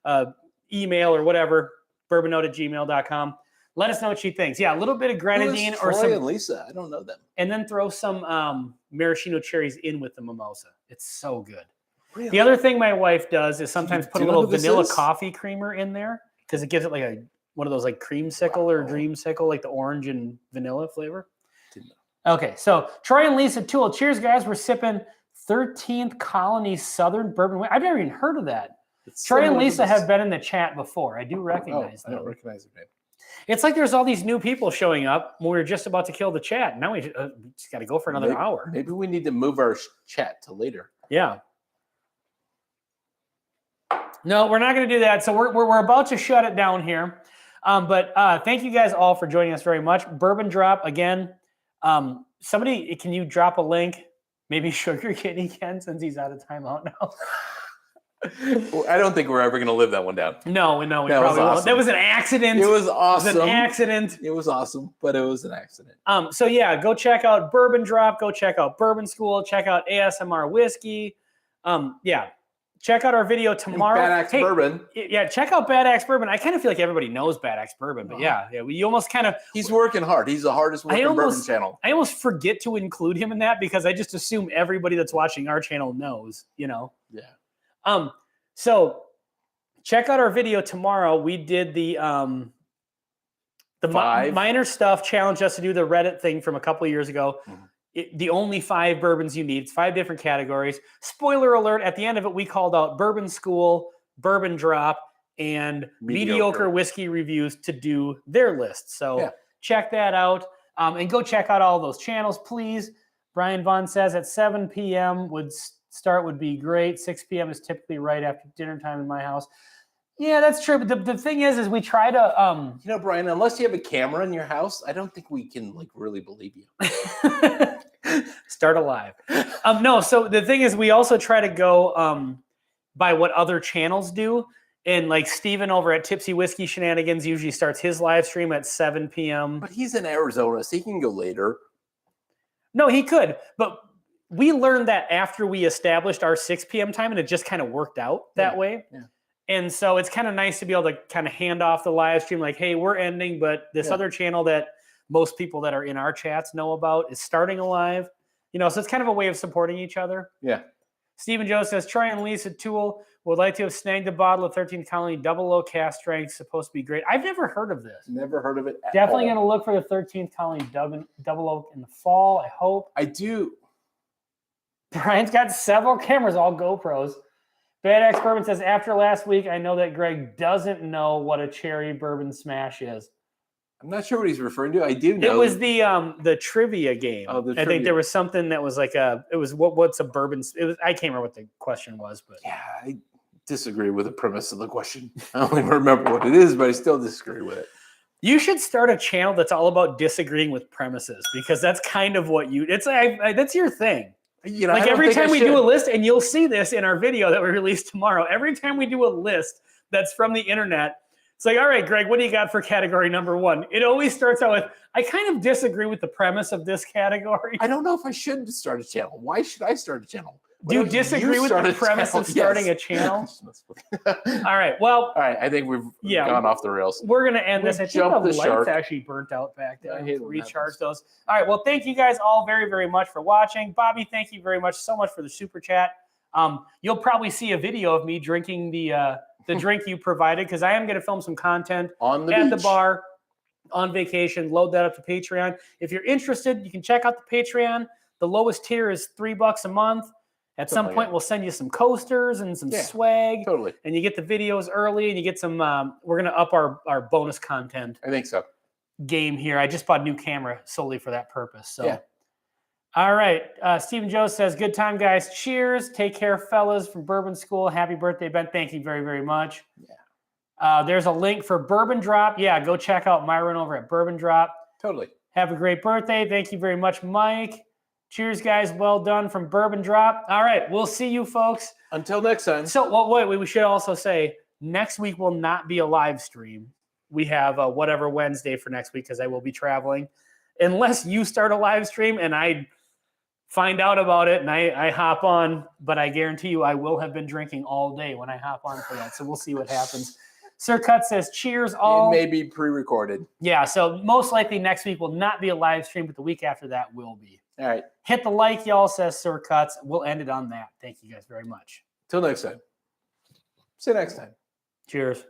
[SPEAKER 2] a email or whatever, bourbonnote@gmail.com. Let us know what she thinks. Yeah, a little bit of grenadine or some.
[SPEAKER 1] Troy and Lisa, I don't know them.
[SPEAKER 2] And then throw some maraschino cherries in with the mimosa. It's so good.
[SPEAKER 1] Really?
[SPEAKER 2] The other thing my wife does is sometimes put a little vanilla coffee creamer in there because it gives it like one of those like creamsicle or dreamsicle, like the orange and vanilla flavor. Okay, so Troy and Lisa Toole. Cheers, guys. We're sipping 13th Colony Southern Bourbon. I've never even heard of that. Troy and Lisa have been in the chat before. I do recognize them.
[SPEAKER 1] I don't recognize it, man.
[SPEAKER 2] It's like there's all these new people showing up when we're just about to kill the chat. Now we just got to go for another hour.
[SPEAKER 1] Maybe we need to move our chat to later.
[SPEAKER 2] Yeah. No, we're not going to do that. So we're about to shut it down here. But thank you guys all for joining us very much. Bourbon Drop, again, somebody, can you drop a link? Maybe Sugar Kitty can, since he's out of timeout now.
[SPEAKER 1] Well, I don't think we're ever going to live that one down.
[SPEAKER 2] No, we
[SPEAKER 1] That was
[SPEAKER 2] probably won't.
[SPEAKER 1] awesome.
[SPEAKER 2] That was an accident.
[SPEAKER 1] It was awesome.
[SPEAKER 2] It was an accident.
[SPEAKER 1] It was awesome, but it was an accident.
[SPEAKER 2] So yeah, go check out Bourbon Drop. Go check out Bourbon School. Check out ASMR Whiskey. Yeah, check out our video tomorrow.
[SPEAKER 1] Bad Axe Bourbon.
[SPEAKER 2] Yeah, check out Bad Axe Bourbon. I kind of feel like everybody knows Bad Axe Bourbon, but yeah, we almost kind of.
[SPEAKER 1] He's working hard. He's the hardest working bourbon channel.
[SPEAKER 2] I almost forget to include him in that because I just assume everybody that's watching our channel knows.
[SPEAKER 1] Yeah.
[SPEAKER 2] So check out our video tomorrow. We did the minor stuff challenged us to do the Reddit thing from a couple of years ago. Mm-hmm. The only 5 bourbons you need. It's 5 different categories. Spoiler alert, at the end of it, we called out Bourbon School, Bourbon Drop, and mediocre whiskey reviews to do their list. So check that out. And go check out all those channels, please. Brian Vaughn says at 7 p.m. would be great. 6 p.m. is typically right after dinner time in my house. Yeah, that's true. But the thing is we try to
[SPEAKER 1] Brian, unless you have a camera in your house, I don't think we can really believe you.
[SPEAKER 2] Start alive. No, so the thing is we also try to go by what other channels do. And like Steven over at Tipsy Whiskey Shenanigans usually starts his live stream at 7 p.m.
[SPEAKER 1] But he's in Arizona, so he can go later.
[SPEAKER 2] No, he could. But we learned that after we established our 6 p.m. time, and it just kind of worked out that way. Yeah. And so it's kind of nice to be able to kind of hand off the live stream like, hey, we're ending, but this other channel that most people that are in our chats know about is starting a live. So it's kind of a way of supporting each other.
[SPEAKER 1] Yeah.
[SPEAKER 2] Stephen Joe says, Troy and Lisa Toole would like to have snagged a bottle of 13th Colony Double O cask strength. Supposed to be great. I've never heard of this.
[SPEAKER 1] Never heard of it at
[SPEAKER 2] Definitely
[SPEAKER 1] all.
[SPEAKER 2] going to look for the 13th Colony Double O in the fall, I hope.
[SPEAKER 1] I do.
[SPEAKER 2] Brian's got several cameras, all GoPros. Bad Axe Bourbon says, after last week, I know that Greg doesn't know what a cherry bourbon smash is.
[SPEAKER 1] I'm not sure what he's referring to. I do know.
[SPEAKER 2] It was the trivia game.
[SPEAKER 1] Oh, the
[SPEAKER 2] I think there was something that was like what's a bourbon? It was, I can't remember what the question was, but
[SPEAKER 1] yeah, I disagree with the premise of the question. I don't even remember what it is, but I still disagree with it.
[SPEAKER 2] You should start a channel that's all about disagreeing with premises because that's kind of what that's your thing. Like every time we do a list, and you'll see this in our video that we release tomorrow, every time we do a list that's from the internet, it's like, all right, Greg, what do you got for category number 1? It always starts out with, I kind of disagree with the premise of this category.
[SPEAKER 1] I don't know if I should start a channel. Why should I start a channel?
[SPEAKER 2] Do you disagree with the premise of starting a channel? All right. Well,
[SPEAKER 1] all right. I think we've gone off the rails.
[SPEAKER 2] We're going to end this. I think the lights actually burnt out back there. I hate recharge those. All right. Well, thank you guys all very, very much for watching. Bobby, thank you very much so much for the super chat. You'll probably see a video of me drinking the drink you provided because I am going to film some content at the bar on vacation. Load that up to Patreon. If you're interested, you can check out the Patreon. The lowest tier is $3 a month. At some point, we'll send you some coasters and some swag.
[SPEAKER 1] Totally.
[SPEAKER 2] And you get the videos early and you get some, we're going to up our bonus content.
[SPEAKER 1] I think so.
[SPEAKER 2] Game here. I just bought a new camera solely for that purpose. So, all right. Stephen Joe says, good time, guys. Cheers. Take care, fellas, from Bourbon School. Happy birthday, Ben. Thank you very, very much. Yeah. There's a link for Bourbon Drop. Yeah, go check out Myron over at Bourbon Drop.
[SPEAKER 1] Totally.
[SPEAKER 2] Have a great birthday. Thank you very much, Mike. Cheers, guys. Well done from Bourbon Drop. All right. We'll see you, folks.
[SPEAKER 1] Until next time.
[SPEAKER 2] So, wait, we should also say next week will not be a live stream. We have whatever Wednesday for next week because I will be traveling. Unless you start a live stream and I find out about it and I hop on, but I guarantee you I will have been drinking all day when I hop on for that. So we'll see what happens. Sir Cut says, cheers all.
[SPEAKER 1] It may be pre-recorded.
[SPEAKER 2] Yeah, so most likely next week will not be a live stream, but the week after that will be.
[SPEAKER 1] All right.
[SPEAKER 2] Hit the like, y'all, says Sir Cuts. We'll end it on that. Thank you guys very much.
[SPEAKER 1] Till next time. See you next time.
[SPEAKER 2] Cheers.